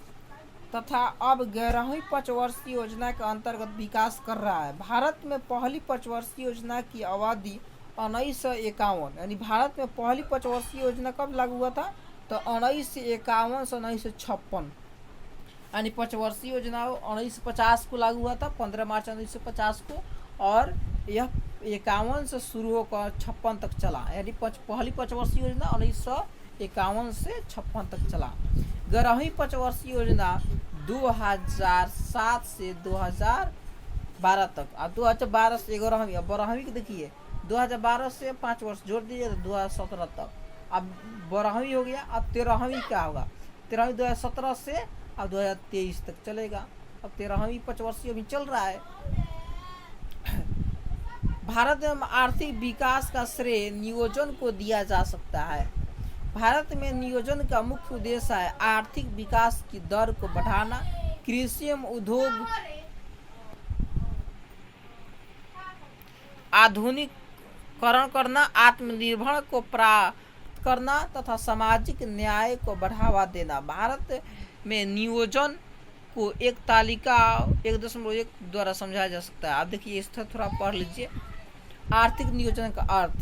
तथा अब 11वीं पंचवर्षीय योजना के अंतर्गत विकास कर रहा है। भारत में पहली पंचवर्षीय योजना की अवधि 1951, यानी भारत में पहली पंचवर्षीय योजना कब लागू हुआ था? तो 1951 से 1956, यानी पंचवर्षीय योजना 1950 को लागू हुआ था, 15 मार्च 1950 को, और यह 51 से शुरू होकर 56 तक चला, यानी पहली पंचवर्षीय योजना 1951 से 56 तक चला। 11वीं पंचवर्षीय योजना 2007 से 2012 तक, अब 2012 से 11वीं, अब 12वीं की देखिए 2012 से 5 वर्ष जोड़ दीजिए तो 2017 तक, अब 12वीं हो गया। अब 13वीं क्या होगा? 13वीं 2017 से अब 2023 तक चलेगा। अब 13वीं पंचवर्षीय अभी चल रहा है। भारत में आर्थिक विकास का श्रेय नियोजन को दिया जा सकता है। भारत में नियोजन का मुख्य उद्देश्य है आर्थिक विकास की दर को बढ़ाना, कृषि एवं उद्योग आधुनिकीकरण करना, आत्मनिर्भर को प्राप्त करना तथा सामाजिक न्याय को बढ़ावा देना। भारत में नियोजन को एक तालिका 1.1 द्वारा समझाया जा सकता है। आप देखिए इस तरह थोड़ा पढ़ लीजिए। आर्थिक नियोजन का अर्थ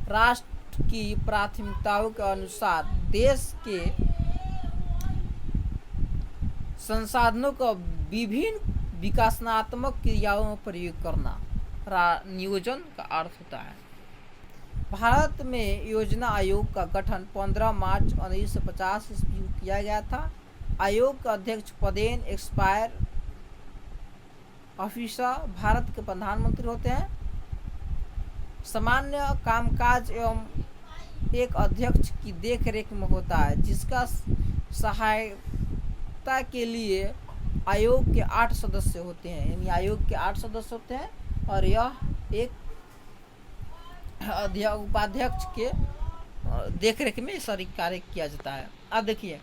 राष्ट्र की प्राथमिकताओं के अनुसार देश के संसाधनों का विभिन्न विकासात्मक क्रियाओं में प्रयोग करना नियोजन का अर्थ होता है। भारत में योजना आयोग का गठन 15 मार्च 1950 ईस्वी को किया गया था। आयोग का अध्यक्ष पदेन एक्सपायर ऑफिसर भारत के प्रधानमंत्री होते हैं। सामान्य कामकाज एवं एक अध्यक्ष की देखरेख में होता है, जिसका सहायता के लिए आयोग के 8 सदस्य होते हैं, यानी आयोग के 8 सदस्य होते हैं और यह एक उपाध्यक्ष के देखरेख में सारी कार्य किया जाता है। अब देखिए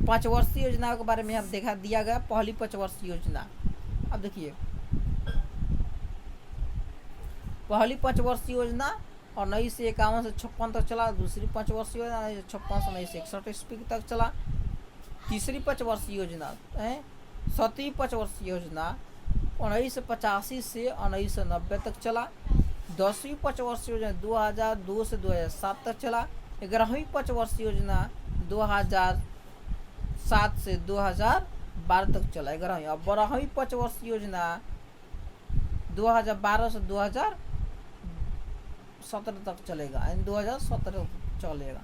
5 वर्षीय योजना के बारे में हम दिया गया। पहली 5 वर्षीय योजना, अब देखिए पहली 5 वर्षीय योजना 1951 से 56 तक चला। दूसरी 5 वर्षीय योजना 56 से 1961 ईस्वी तक चला। तीसरी 5 वर्षीय योजना है 7वीं 5 वर्षीय योजना 1985 से 1990 तक चला। 10वीं 5 वर्षीय योजना 2002 से 2007 तक चला। 11वीं 5 वर्षीय योजना 2007 से 2012 तक चला 11वीं। अब 12वीं 5 वर्षीय योजना 2012 से 2017 तक चलेगा, यानी 2017 तक चलेगा।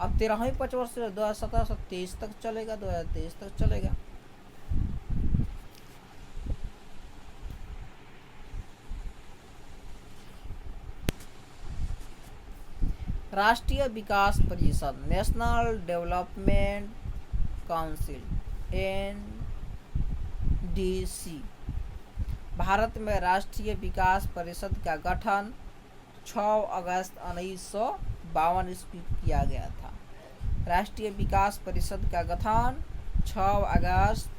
अब 13वीं 5 वर्षीय 2017 से 23 तक चलेगा, 2023 तक चलेगा। राष्ट्रीय विकास परिषद national development council NDC Bharat में राष्ट्रीय विकास परिषद का गठन 6 अगस्त 1952 ईस्वी किया गया था। राष्ट्रीय विकास परिषद का गठन 6 अगस्त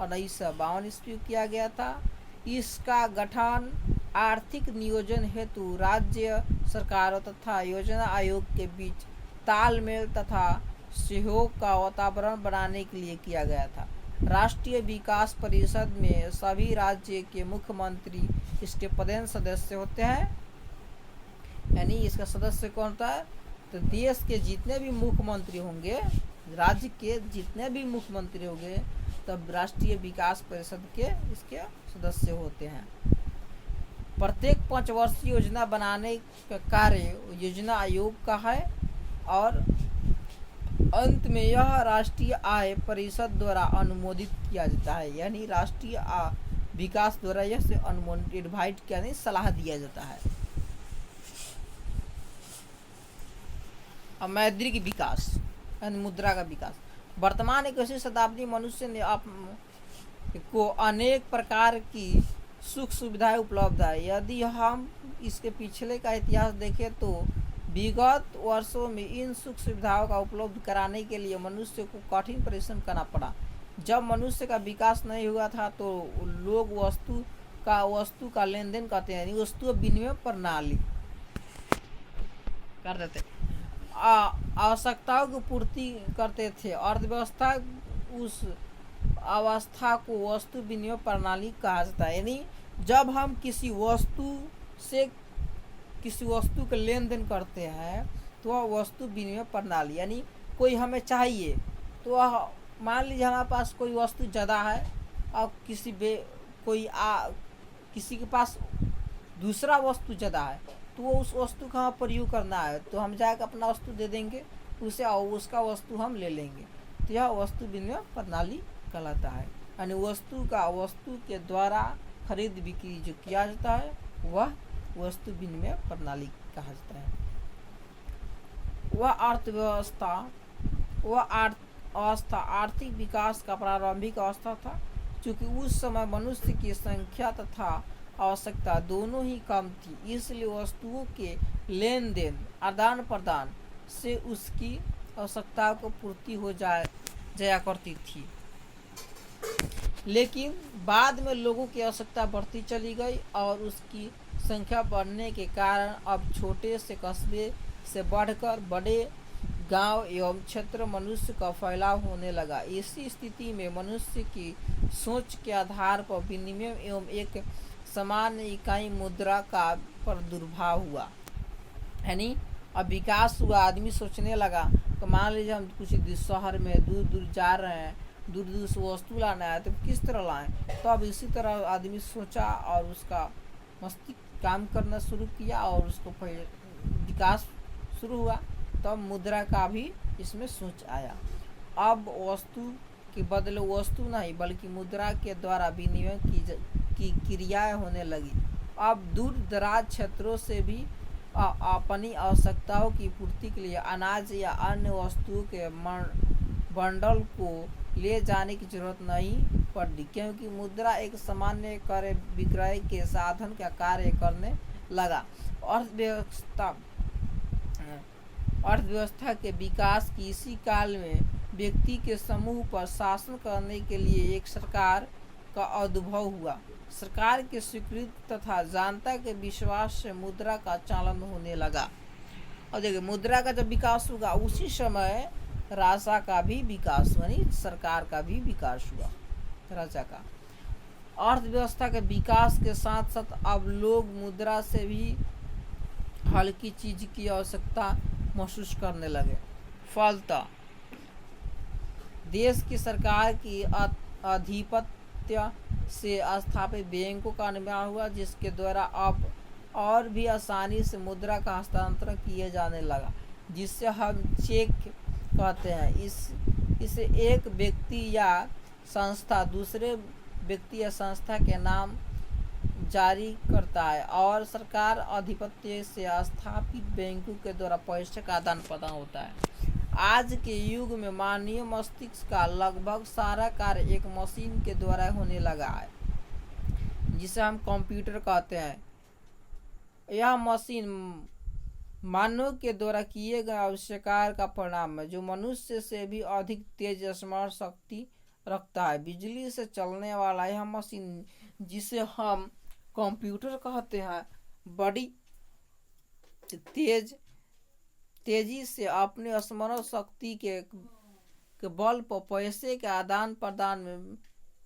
1952 ईस्वी किया गया था। इसका गठन आर्थिक नियोजन हेतु राज्य सरकारों तथा योजना आयोग के बीच तालमेल तथा सहयोग का वातावरण बनाने के लिए किया गया था। राष्ट्रीय विकास परिषद में सभी राज्य के मुख्यमंत्री इसके पदेन सदस्य होते हैं, यानी इसका सदस्य कौन होता है? तो देश के जितने भी मुख्यमंत्री होंगे, राज्य के जितने भी मुख्यमंत्री होंगे, तब राष्ट्रीय विकास परिषद के इसके सदस्य होते हैं। प्रत्येक 5 वर्षीय योजना बनाने का कार्य योजना आयोग का है और अंत में यह राष्ट्रीय आय परिषद द्वारा अनुमोदित किया जाता है, यानी राष्ट्रीय विकास द्वारा यह से अनुमोदित एडवाइट किया नहीं सलाह दिया जाता है। अब मौद्रिक विकास यानी मुद्रा का विकास। वर्तमान 21वीं शताब्दी मनुष्य ने को अनेक प्रकार की सुख सुविधाएं उपलब्ध है। यदि हम इसके पिछले का इतिहास देखें तो विगत वर्षों में इन सुख सुविधाओं का उपलब्ध कराने के लिए मनुष्य को कठिन परिश्रम करना पड़ा। जब मनुष्य का विकास नहीं हुआ था तो लोग वस्तु का लेन देन करते हैं, वस्तु विनिमय प्रणाली करते थे, आवश्यकताओं की पूर्ति करते थे। अर्थव्यवस्था उस अवस्था को वस्तु विनिमय प्रणाली कहा जाता है, यानी जब हम किसी वस्तु का लेन देन करते हैं तो वह वस्तु विनिमय प्रणाली, यानी कोई हमें चाहिए तो मान लीजिए हमारे पास कोई वस्तु ज़्यादा है और किसी के पास दूसरा वस्तु ज़्यादा है तो वो उस वस्तु का प्रयोग करना है तो हम जाकर अपना वस्तु दे देंगे उसे और उसका वस्तु हम ले लेंगे, तो यह वस्तु विनिमय प्रणाली कहलाता है। यानी वस्तु के द्वारा खरीद बिक्री जो किया जाता है वह वस्तु विनिमय प्रणाली कहा जाता है। वह आर्थिक विकास का प्रारंभिक अवस्था था, क्योंकि उस समय मनुष्य की संख्या तथा आवश्यकता दोनों ही कम थी, इसलिए वस्तुओं के लेन देन आदान प्रदान से उसकी आवश्यकता को पूर्ति हो जाया करती थी। लेकिन बाद में लोगों की आवश्यकता बढ़ती चली गई और उसकी संख्या बढ़ने के कारण अब छोटे से कस्बे से बढ़कर बड़े गांव एवं क्षेत्र मनुष्य का फैलाव होने लगा। इसी स्थिति में मनुष्य की सोच के आधार पर विनिमय एवं एक सामान्य इकाई मुद्रा का प्रादुर्भाव हुआ। यानी अब विकास हुआ, आदमी सोचने लगा तो मान लीजिए हम कुछ शहर में दूर दूर जा रहे हैं, दूर दूर से वस्तु लाना है तो किस तरह लाएं, तो अब इसी तरह आदमी सोचा और उसका मस्तिष्क काम करना शुरू किया और उसको विकास शुरू हुआ, तब मुद्रा का भी इसमें सोच आया। अब वस्तु के बदले वस्तु नहीं बल्कि मुद्रा के द्वारा विनिमय की क्रियाएं होने लगी। अब दूर दराज क्षेत्रों से भी अपनी आवश्यकताओं की पूर्ति के लिए अनाज या अन्य वस्तुओं के बंडल को ले जाने की जरूरत नहीं पड़ती, क्योंकि मुद्रा एक सामान्य क्रय विक्रय के साधन का कार्य करने लगा। अर्थव्यवस्था के विकास की इसी काल में व्यक्ति के समूह पर शासन करने के लिए एक सरकार का उद्भव हुआ। सरकार के स्वीकृति तथा जनता के विश्वास से मुद्रा का चालन होने लगा। और देखिए मुद्रा का जब विकास हुआ उसी समय राजा का भी विकास यानी सरकार का भी विकास हुआ। राजा का अर्थव्यवस्था के विकास के साथ साथ अब लोग मुद्रा से भी हल्की चीज की आवश्यकता महसूस करने लगे। फलतः देश की सरकार की आधिपत्य से स्थापित बैंकों का निर्माण हुआ, जिसके द्वारा अब और भी आसानी से मुद्रा का हस्तांतरण किए जाने लगा, जिससे हम चेक कहते हैं। इसे एक व्यक्ति या संस्था दूसरे व्यक्ति या संस्था के नाम जारी करता है और सरकार आधिपत्य से स्थापित बैंकों के द्वारा पैसे का आदान प्रदान होता है। आज के युग में मानवीय मस्तिष्क का लगभग सारा कार्य एक मशीन के द्वारा होने लगा है, जिसे हम कंप्यूटर कहते हैं। यह मशीन मानव के द्वारा किए गए आविष्कार का परिणाम है, जो मनुष्य से भी अधिक तेज स्मरण शक्ति रखता है। बिजली से चलने वाला यह मशीन, जिसे हम कंप्यूटर कहते हैं, बड़ी तेजी से अपने स्मरण शक्ति के बल पर पैसे के आदान प्रदान में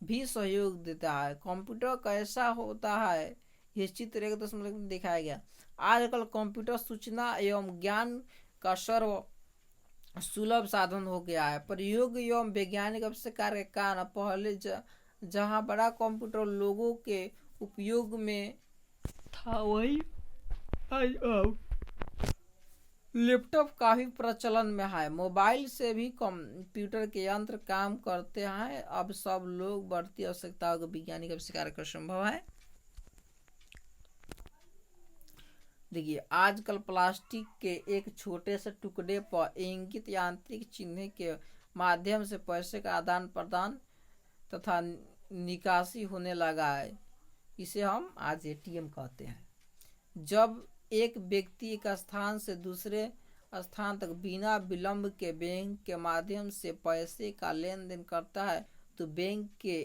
भी सहयोग देता है। कंप्यूटर कैसा होता है यह चित्र 1.0 में दिखाया गया। आजकल कंप्यूटर सूचना एवं ज्ञान का सर्व सुलभ साधन हो गया है। प्रयोग एवं वैज्ञानिक आविष्कार के कारण पहले जहां बड़ा कंप्यूटर लोगों के उपयोग में था, वही आज लैपटॉप काफी प्रचलन में है। मोबाइल से भी कंप्यूटर के यंत्र काम करते हैं। अब सब लोग बढ़ती आवश्यकताओं को वैज्ञानिक आविष्कार कर संभव है। देखिए, आजकल प्लास्टिक के एक छोटे से टुकड़े पर इंगित यांत्रिक चिन्ह के माध्यम से पैसे का आदान प्रदान तथा निकासी होने लगा है। इसे हम आज एटीएम कहते हैं। जब एक व्यक्ति एक स्थान से दूसरे स्थान तक बिना विलंब के बैंक के माध्यम से पैसे का लेन देन करता है तो बैंक के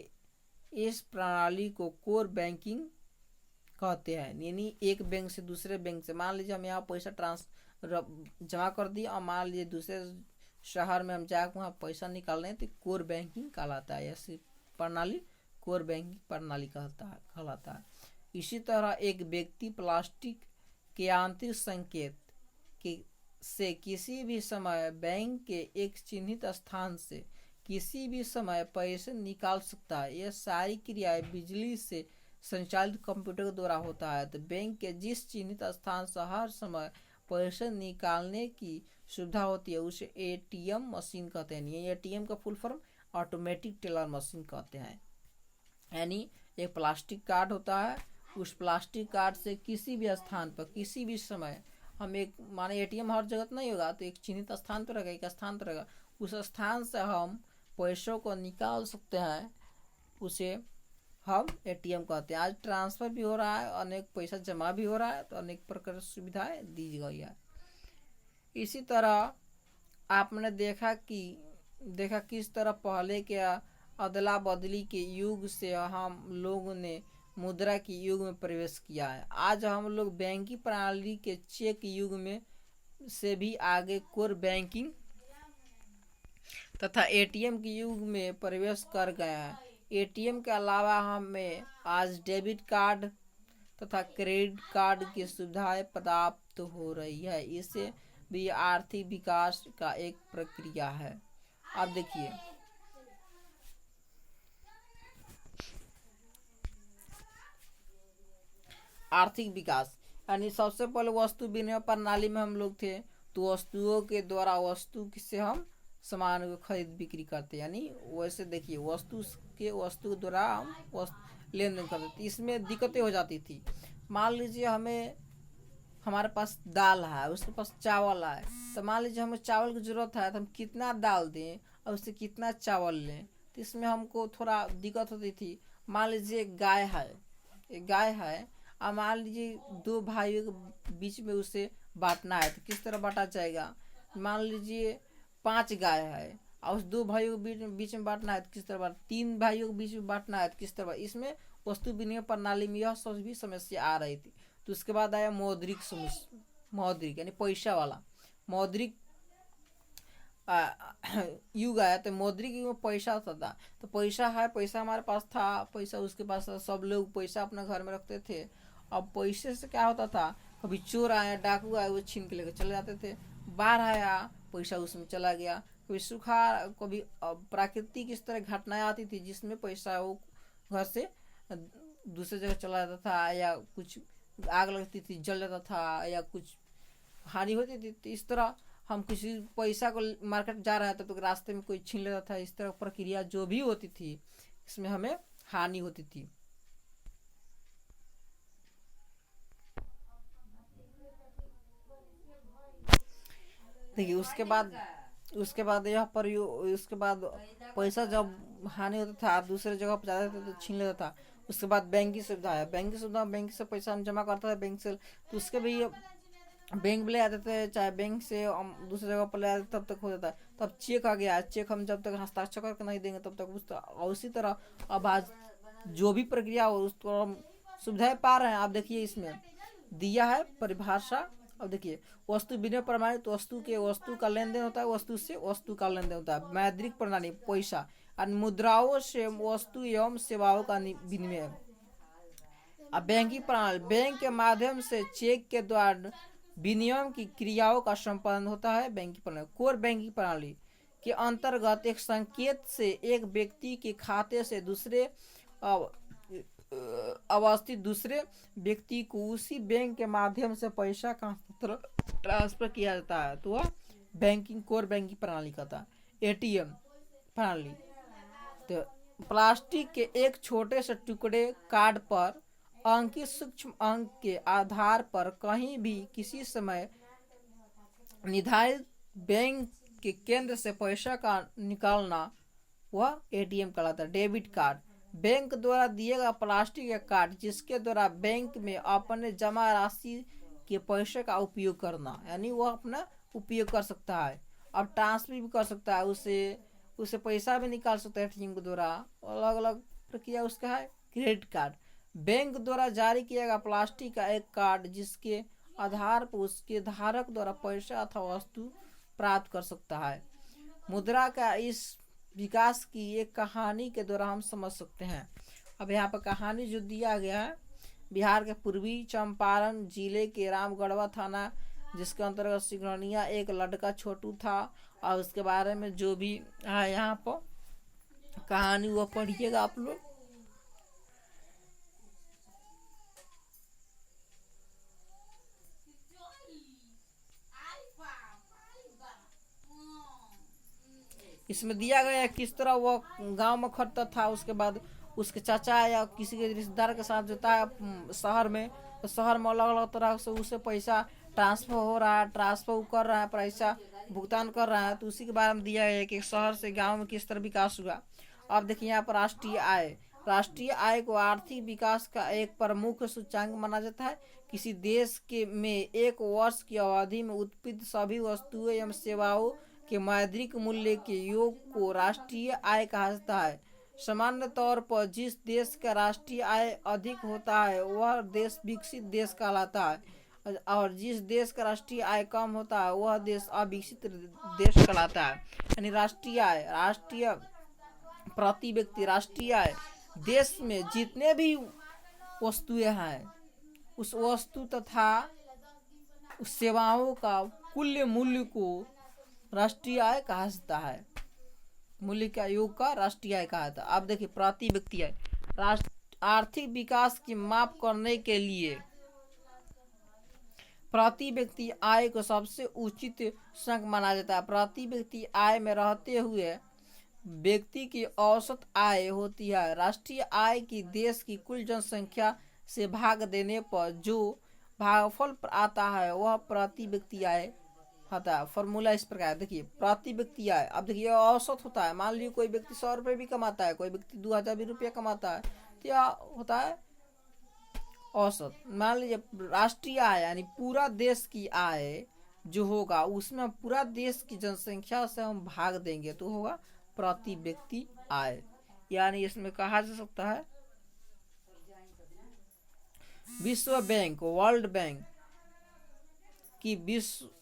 इस प्रणाली को कोर बैंकिंग कहते हैं। यानी एक बैंक से दूसरे बैंक से, मान लीजिए हम यहाँ पैसा ट्रांसफर जमा कर दिया और मान लीजिए दूसरे शहर में हम जाकर वहाँ पैसा निकाल रहे हैं तो कोर बैंकिंग कहलाता है। ऐसी प्रणाली कोर बैंकिंग प्रणाली कहलाता है। इसी तरह एक व्यक्ति प्लास्टिक के आंतरिक संकेत से किसी भी समय बैंक के एक चिन्हित स्थान से किसी भी समय पैसे निकाल सकता है। यह सारी क्रियाएं बिजली से संचालित कंप्यूटर के द्वारा होता है। तो बैंक के जिस चिन्हित स्थान से हर समय पैसे निकालने की सुविधा होती है उसे एटीएम मशीन कहते हैं। ये एटीएम का full form automatic teller machine कहते हैं। यानी एक प्लास्टिक कार्ड होता है, उस प्लास्टिक कार्ड से किसी भी स्थान पर किसी भी समय हम एक, माने एटीएम हर जगह नहीं होगा तो एक चिन्हित स्थान पर रहेगा, एक स्थान पर रहेगा, उस स्थान से हम पैसों को निकाल सकते हैं, उसे हम एटीएम कहते हैं। आज ट्रांसफर भी हो रहा है, अनेक पैसा जमा भी हो रहा है, तो अनेक प्रकार की सुविधाएं दी गई है। इसी तरह आपने देखा किस तरह पहले के अदला बदली के युग से हम लोगों ने मुद्रा के युग में प्रवेश किया है। आज हम लोग बैंकिंग प्रणाली के चेक युग में से भी आगे कोर बैंकिंग तथा एटीएम के युग में प्रवेश कर गए हैं। एटीएम के अलावा हमें आज डेबिट कार्ड तथा क्रेडिट कार्ड की सुविधाएं प्राप्त हो रही है। इससे भी आर्थिक विकास का एक प्रक्रिया है। अब देखिए, आर्थिक विकास यानी सबसे पहले वस्तु विनिमय प्रणाली में हम लोग थे, तो वस्तुओं के द्वारा वस्तु से हम सामान को खरीद बिक्री करते, यानी वैसे देखिए वस्तु के द्वारा हम लेन देन करते थे। इसमें दिक्कतें हो जाती थी। मान लीजिए हमारे पास दाल है, उसके पास चावल है, तो मान लीजिए हमें चावल की जरूरत है तो हम कितना दाल दें और उससे कितना चावल लें, तो इसमें हमको थोड़ा दिक्कत होती थी। मान लीजिए गाय है और मान लीजिए दो भाइयों के बीच में उसे बांटना है तो किस तरह बांटा जाएगा। मान लीजिए 5 गाय है और उस 2 भाइयों के बीच में बांटना है तो किस तरह 3 भाइयों के बीच में बांटना है तो किस तरह। इसमें वस्तु विनिमय प्रणाली में यह सब भी समस्या आ रही थी। तो उसके बाद आया मौद्रिक यानी पैसा वाला मौद्रिक युग आया। तो मौद्रिक युग में पैसा होता था, तो पैसा हमारे पास था, पैसा उसके पास था, सब लोग पैसा अपने घर में रखते थे। अब पैसे से क्या होता था, कभी चोर आया, डाकू आया, वो छीन के लेकर चले जाते थे। बाढ़ आया, पैसा उसमें चला गया। कभी सूखा, कभी प्राकृतिक इस तरह घटनाएं आती थी जिसमें पैसा वो घर से दूसरे जगह चला जाता था, या कुछ आग लगती थी जल जाता था, या कुछ हानि होती थी। तो इस तरह हम किसी पैसा को मार्केट जा रहा है तब तक रास्ते में कोई छीन लेता था। इस तरह प्रक्रिया जो भी होती थी इसमें हमें हानि होती थी। देखिए उसके बाद यहाँ पर उसके बाद पैसा जब हानि होता था दूसरे जगह पर जाते थे तो छीन लेता था। उसके बाद बैंक की सुविधा है, बैंक से पैसा हम जमा करता था बैंक से, तो उसके भी बैंक ले आते थे, चाहे बैंक से हम दूसरी जगह पर ले आते तब तक हो जाता है। तब चेक आ गया, चेक हम जब तक हस्ताक्षर करके नहीं देंगे तब तक उसी तरह अब आज जो भी प्रक्रिया हो उसको हम सुविधाएं पा रहे हैं। आप देखिए इसमें दिया है परिभाषा। अब देखिए वस्तु विनिमय प्रणाली, तो वस्तु का लेन देन होता है, वस्तु से वस्तु का लेन देन होता है। मौद्रिक प्रणाली पैसा और मुद्राओं से वस्तु एवं सेवाओं का विनिमय। अब बैंकिंग प्रणाली, बैंक के माध्यम से चेक के द्वारा विनिमय की क्रियाओं का संपादन होता है। बैंकिंग प्रणाली, कोर बैंकिंग प्रणाली के अंतर्गत एक संकेत से एक व्यक्ति के खाते से दूसरे अवस्थित दूसरे व्यक्ति को उसी बैंक के माध्यम से पैसा का ट्रांसफर किया जाता है, तो वह बैंकिंग कोर बैंकिंग प्रणाली कहता है। एटीएम प्रणाली, तो प्लास्टिक के एक छोटे से टुकड़े कार्ड पर अंकित सूक्ष्म अंक के आधार पर कहीं भी किसी समय निर्धारित बैंक के केंद्र से पैसा का निकालना वह एटीएम कहलाता है। डेबिट कार्ड, बैंक द्वारा दिए गया प्लास्टिक का कार्ड जिसके द्वारा बैंक में अपने जमा राशि के पैसे का उपयोग करना, यानी वह अपना उपयोग कर सकता है। अब ट्रांसफर भी कर सकता है, उसे पैसा भी निकाल सकता है एटीएम के द्वारा, अलग अलग प्रक्रिया उसका है। क्रेडिट कार्ड, बैंक द्वारा जारी किया गया प्लास्टिक का एक कार्ड जिसके आधार पर उसके धारक द्वारा पैसा अथवा वस्तु प्राप्त कर सकता है। मुद्रा का इस विकास की एक कहानी के द्वारा हम समझ सकते हैं। अब यहाँ पर कहानी जो दिया गया है, बिहार के पूर्वी चंपारण जिले के रामगढ़वा थाना जिसके अंतर्गत सिंघरनिया एक लड़का छोटू था, और उसके बारे में जो भी है यहाँ पर कहानी वो पढ़िएगा आप लोग। इसमें दिया गया है किस तरह वह गांव में खटता था, उसके बाद उसके चाचा या किसी के रिश्तेदार के साथ जोता है शहर में, तो शहर में अलग अलग तरह से उसे पैसा ट्रांसफर हो रहा है, ट्रांसफर कर रहा है, पैसा भुगतान कर रहा है। तो उसी के बारे में दिया गया है कि शहर से गांव में किस तरह विकास हुआ। अब देखिए यहाँ पर राष्ट्रीय आय, राष्ट्रीय आय को आर्थिक विकास का एक प्रमुख सूचकांक माना जाता है। किसी देश के में एक वर्ष की अवधि में उत्पादित सभी वस्तुएं एवं सेवाओं के मौद्रिक मूल्य के योग को राष्ट्रीय आय कहा जाता है। सामान्य तौर पर जिस देश का राष्ट्रीय आय अधिक होता है वह देश विकसित देश कहलाता है, और जिस देश का राष्ट्रीय आय कम होता है वह देश अविकसित देश कहलाता है। यानी राष्ट्रीय आय, राष्ट्रीय प्रति व्यक्ति राष्ट्रीय आय, देश में जितने भी वस्तुएं हैं उस वस्तु तथा उस सेवाओं का कुल मूल्य को राष्ट्रीय आय कहा जाता है। मूल्य का योग का राष्ट्रीय आय कहा जाता है। अब देखिए प्रति व्यक्ति आय, आर्थिक विकास की माप करने के लिए प्रति व्यक्ति आय को सबसे उचित संख्या माना जाता है। प्रति व्यक्ति आय में रहते हुए व्यक्ति की औसत आय होती है। राष्ट्रीय आय की देश की कुल जनसंख्या से भाग देने पर जो भागफल आता है वह प्रति व्यक्ति आय होता है। फॉर्मूला इस प्रकार देखिए, प्रति व्यक्ति आय, अब देखिए औसत होता है। मान लीजिए कोई व्यक्ति 100 रुपये भी कमाता है, कोई व्यक्ति 2000 भी रुपया कमाता है, तो यह होता है औसत। मान लीजिए राष्ट्रीय आय यानी पूरा देश की आय जो होगा उसमें पूरा देश की जनसंख्या से हम भाग देंगे तो होगा प्रति व्यक्ति आय। यानी इसमें कहा जा सकता है विश्व बैंक, वर्ल्ड बैंक की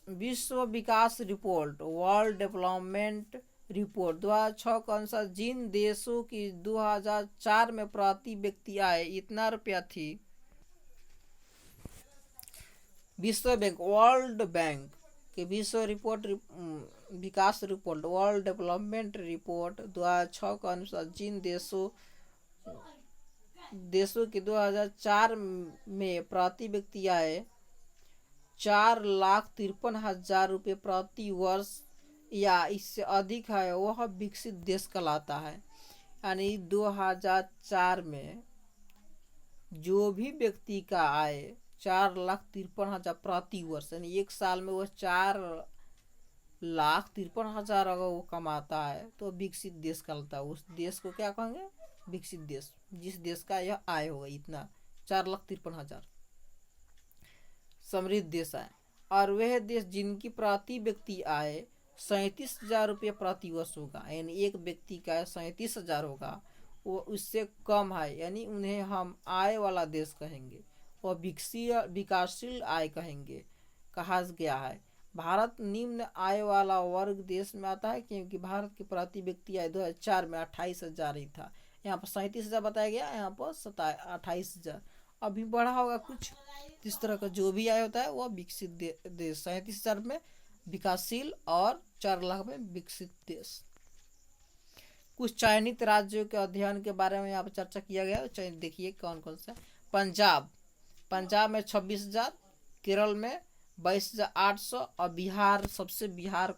विश्व विकास रिपोर्ट, वर्ल्ड डेवलपमेंट रिपोर्ट 2006 के अनुसार जिन देशों की 2004 में प्रति व्यक्ति आय इतना रुपया थी, विश्व बैंक, वर्ल्ड बैंक की विश्व रिपोर्ट विकास रिपोर्ट, वर्ल्ड डेवलपमेंट रिपोर्ट 2006 के अनुसार जिन देशों की 2004 में प्रति व्यक्ति आय 4,53,000 रुपये प्रति वर्ष या इससे अधिक है वह विकसित देश कहलाता है। यानी 2004 में जो भी व्यक्ति का आय 4,53,000 प्रति वर्ष, यानी एक साल में वह 4,53,000 अगर वो कमाता है तो विकसित देश कहलाता है। उस देश को क्या कहेंगे? विकसित देश। जिस देश का यह आय होगा इतना 4,53,000 समृद्ध देश है। और वह देश जिनकी प्रति व्यक्ति आय 37,000 रुपये प्रति वर्ष होगा, यानी एक व्यक्ति का आय 37,000 होगा, वो उससे कम है, यानी उन्हें हम आय वाला देश कहेंगे, वह विकासशील आय कहेंगे, कहा गया है। भारत निम्न आय वाला वर्ग देश में आता है क्योंकि भारत की प्रति व्यक्ति आय 2004 में 28,000 ही था। यहाँ पर 37,000 बताया गया, यहाँ पर 28,000 अभी बढ़ा होगा कुछ। इस तरह का जो भी आय होता है वह विकसित देश, 37,000 में विकासशील और 4 लाख में विकसित देश। कुछ चयनित राज्यों के अध्ययन के बारे में यहाँ पर चर्चा किया गया। देखिए कौन कौन सा। पंजाब में 26,000, केरल में 22,800 और बिहार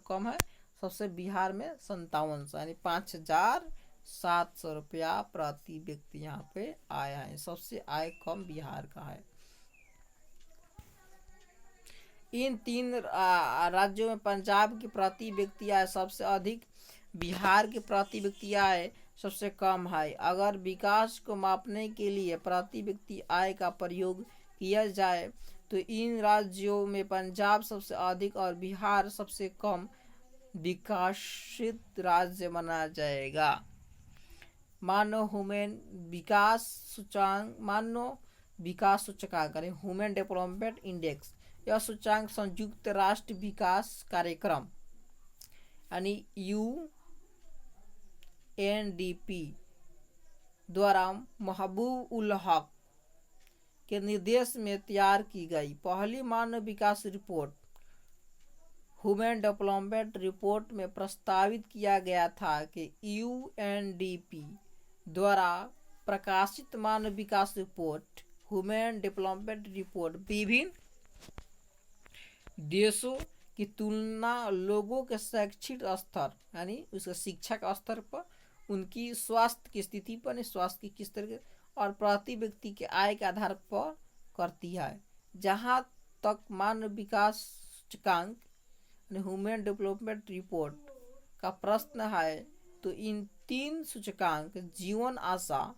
कम है, सबसे बिहार में 5700, यानी 5,700 रुपया प्रति व्यक्ति यहाँ पे आया है। सबसे आय कम बिहार का है। इन 3 राज्यों में पंजाब की प्रति व्यक्ति आय सबसे अधिक, बिहार की प्रति व्यक्ति आय सबसे कम है। अगर विकास को मापने के लिए प्रति व्यक्ति आय का प्रयोग किया जाए तो इन राज्यों में पंजाब सबसे अधिक और बिहार सबसे कम विकसित राज्य माना जाएगा। मानव विकास सूचकांक यानी ह्यूमन डेवलपमेंट इंडेक्स, यह सूचकांक संयुक्त राष्ट्र विकास कार्यक्रम यानी UNDP द्वारा महबूब उल हक के निर्देश में तैयार की गई पहली मानव विकास रिपोर्ट ह्यूमन डेवलपमेंट रिपोर्ट में प्रस्तावित किया गया था कि UNDP द्वारा प्रकाशित मानव विकास रिपोर्ट ह्यूमन डेवलपमेंट रिपोर्ट विभिन्न देशों की तुलना लोगों के शैक्षिक स्तर यानी उसका शिक्षा का स्तर पर, उनकी स्वास्थ्य की स्थिति पर, स्वास्थ्य की किस तरह और प्रति व्यक्ति के आय के आधार पर करती है। जहाँ तक मानव विकास सूचकांक ह्यूमन डेवलपमेंट रिपोर्ट का प्रश्न है तो इन 3 सूचकांक जीवन आशा,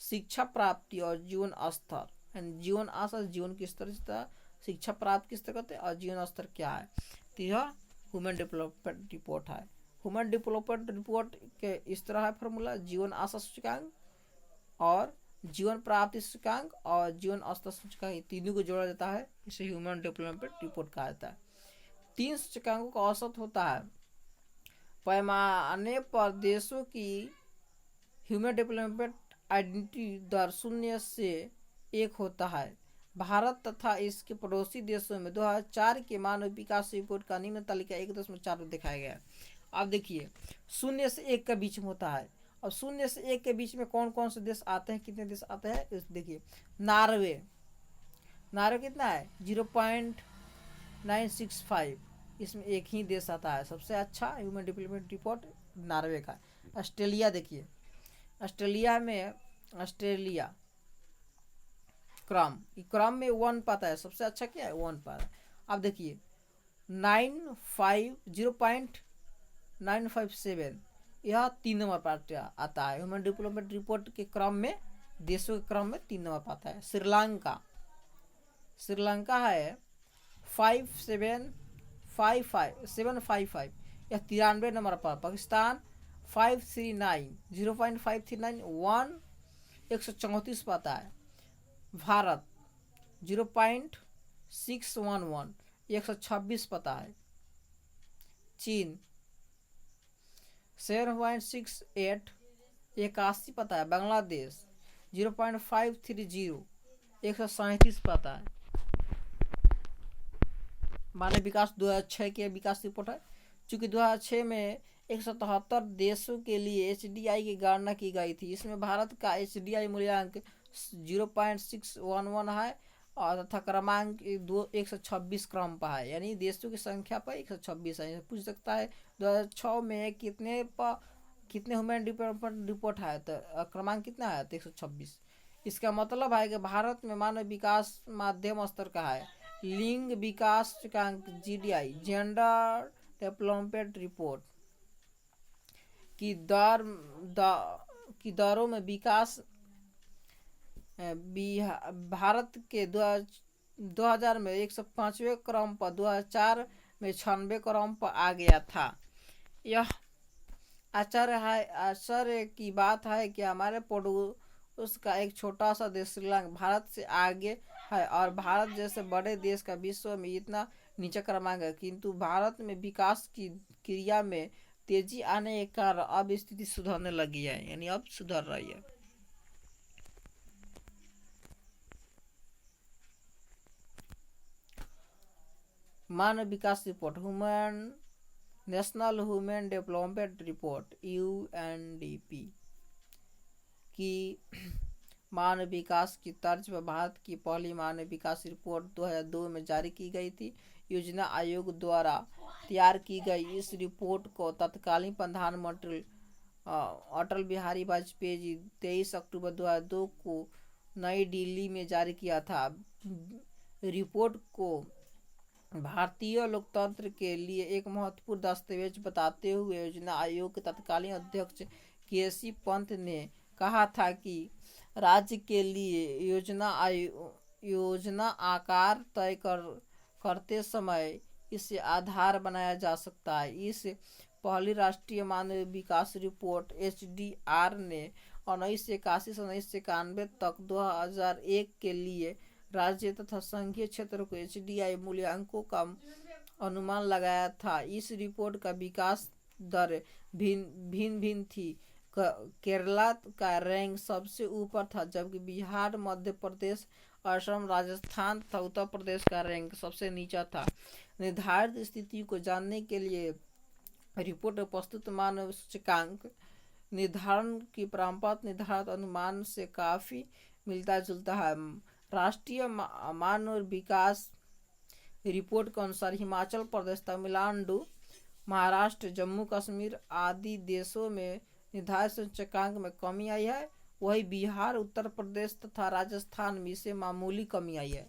शिक्षा प्राप्ति और जीवन स्तर, जीवन आशा जीवन किस तरह, शिक्षा प्राप्त किस तरह करते और जीवन स्तर क्या है, तो यह ह्यूमन डेवलपमेंट रिपोर्ट है। ह्यूमन डेवलपमेंट रिपोर्ट के इस तरह है फॉर्मूला, जीवन आशा सूचकांक और जीवन प्राप्ति सूचकांक और जीवन स्तर सूचकांक, तीनों को जोड़ा जाता है, इसे ह्यूमन डेवलपमेंट रिपोर्ट कहा जाता है। 3 सूचकांकों का औसत होता है। पैमाने पर देशों की ह्यूमन डेवलपमेंट आइडेंटिटी दर 0 से 1 होता है। भारत तथा इसके पड़ोसी देशों में 2004 के मानव विकास रिपोर्ट का निम्न तालिका 1.4 दिखाया गया है। अब देखिए 0 से 1 के बीच में होता है। अब 0 से 1 के बीच में कौन कौन से देश आते हैं, कितने देश आते हैं, देखिए नार्वे कितना है 0.965, इसमें एक ही देश आता है। सबसे अच्छा ह्यूमन डेवलपमेंट रिपोर्ट नार्वे का। ऑस्ट्रेलिया देखिए, ऑस्ट्रेलिया क्रम में 1 पाता है, सबसे अच्छा क्या है 1 पाता है। अब देखिए 0.957 यह 3 नंबर पर आता है ह्यूमन डेवलपमेंट रिपोर्ट के क्रम में, देशों के क्रम में 3 नंबर पर आता है। श्रीलंका है 755 यह 93 नंबर पर। पाकिस्तान 0.539 134 पाता है। भारत 0.611 126 पता है। चीन 7.68 81 पता है। बांग्लादेश 0.530 137 पता है। मानव विकास 2006 के विकास रिपोर्ट है। चूंकि 2006 में 177 देशों के लिए HDI की गणना की गई थी, इसमें भारत का HDI मूल्यांक 0.611 है और तथा क्रमांक 126 क्रम पर है, यानी देशों की संख्या पर 126 है। पूछ सकता है 2006 में कितने ह्यूमन डेवलपमेंट रिपोर्ट है, तो क्रमांक कितना है, तो 126। इसका मतलब है कि भारत में मानव विकास मध्यम स्तर का है। लिंग विकास सूचकांक GDI जेंडर डेवलपमेंट रिपोर्ट की दरों में विकास भारत के 2000 में 105वें क्रम पर, 2004 में 96वें क्रम पर आ गया था। यह आश्चर्य की बात है कि हमारे पड़ोस का एक छोटा सा देश श्रीलंका भारत से आगे है और भारत जैसे बड़े देश का विश्व में इतना नीचा क्रमांक है, किंतु भारत में विकास की क्रिया में तेजी आने के कारण अब स्थिति सुधरने लगी है, यानी अब सुधर रही है। मानव विकास report national human development report UNDP की मानव विकास की तर्ज पर भारत की पहली मानव विकास रिपोर्ट 2002 में जारी की गई थी। योजना आयोग द्वारा तैयार की गई इस रिपोर्ट को तत्कालीन प्रधानमंत्री अटल बिहारी वाजपेयी जी 23 अक्टूबर 2002 को नई दिल्ली में जारी किया था। रिपोर्ट को भारतीय लोकतंत्र के लिए एक महत्वपूर्ण दस्तावेज बताते हुए योजना आयोग के तत्कालीन अध्यक्ष केसी पंत ने कहा था कि राज्य के लिए योजना आकार तय करते समय इसे आधार बनाया जा सकता है। इस पहली राष्ट्रीय मानव विकास रिपोर्ट HDR ने 1981 से 1991 तक 2001 के लिए राज्य तथा संघीय क्षेत्र को HDI मूल्यांकों का अनुमान लगाया था। इस रिपोर्ट का विकास दर भिन्न थी। केरला का रैंक सबसे ऊपर था, जबकि बिहार, मध्य प्रदेश, असम, राजस्थान तथा उत्तर प्रदेश का रैंक सबसे नीचा था। निर्धारित स्थिति को जानने के लिए रिपोर्ट में प्रस्तुत मानव सूचकांक निर्धारण की परंपरागत निर्धारित अनुमान से काफी मिलता जुलता है। राष्ट्रीय मानव विकास रिपोर्ट के अनुसार हिमाचल प्रदेश, तमिलनाडु, महाराष्ट्र, जम्मू कश्मीर आदि देशों में निर्धारित सूचकांक में कमी आई है। वही बिहार, उत्तर प्रदेश तथा राजस्थान में इसे मामूली कमी आई है।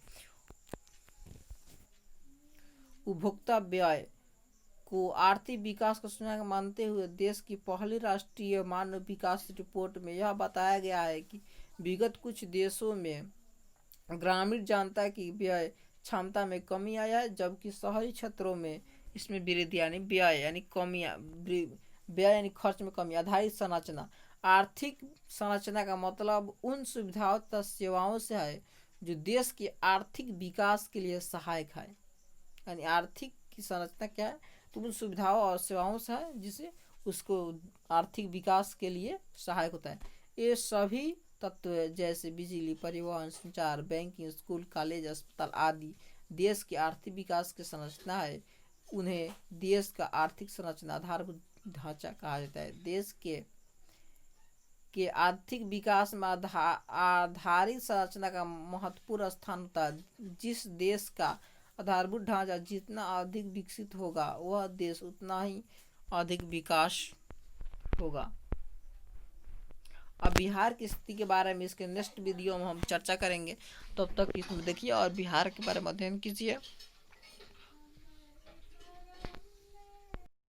उपभोक्ता व्यय को आर्थिक विकास का सूचकांक मानते हुए देश की पहली राष्ट्रीय मानव विकास रिपोर्ट में यह बताया गया है कि विगत कुछ देशों में ग्रामीण जनता की व्यय क्षमता में कमी आया है, जबकि शहरी क्षेत्रों में इसमें वृद्धि यानी व्यय यानी खर्च में कमी। आधारित संरचना, आर्थिक संरचना का मतलब उन सुविधाओं तथा सेवाओं से है जो देश के आर्थिक विकास के लिए सहायक है। यानी आर्थिक की संरचना क्या है, तो उन सुविधाओं और सेवाओं से है जिसे उसको आर्थिक विकास के लिए सहायक होता है। ये सभी तत्व जैसे बिजली, परिवहन, संचार, बैंकिंग, स्कूल, कॉलेज, अस्पताल आदि देश के आर्थिक विकास की संरचना है। उन्हें देश का आर्थिक संरचना आधारभूत ढांचा कहा जाता है। देश के आर्थिक विकास में आधारित संरचना का महत्वपूर्ण स्थान होता है। जिस देश का आधारभूत ढांचा जितना अधिक विकसित होगा, वह देश उतना ही अधिक विकास होगा। अब बिहार की स्थिति के बारे में इसके नेक्स्ट वीडियो में हम चर्चा करेंगे। तब तक इसमें देखिए और बिहार के बारे में अध्ययन कीजिए।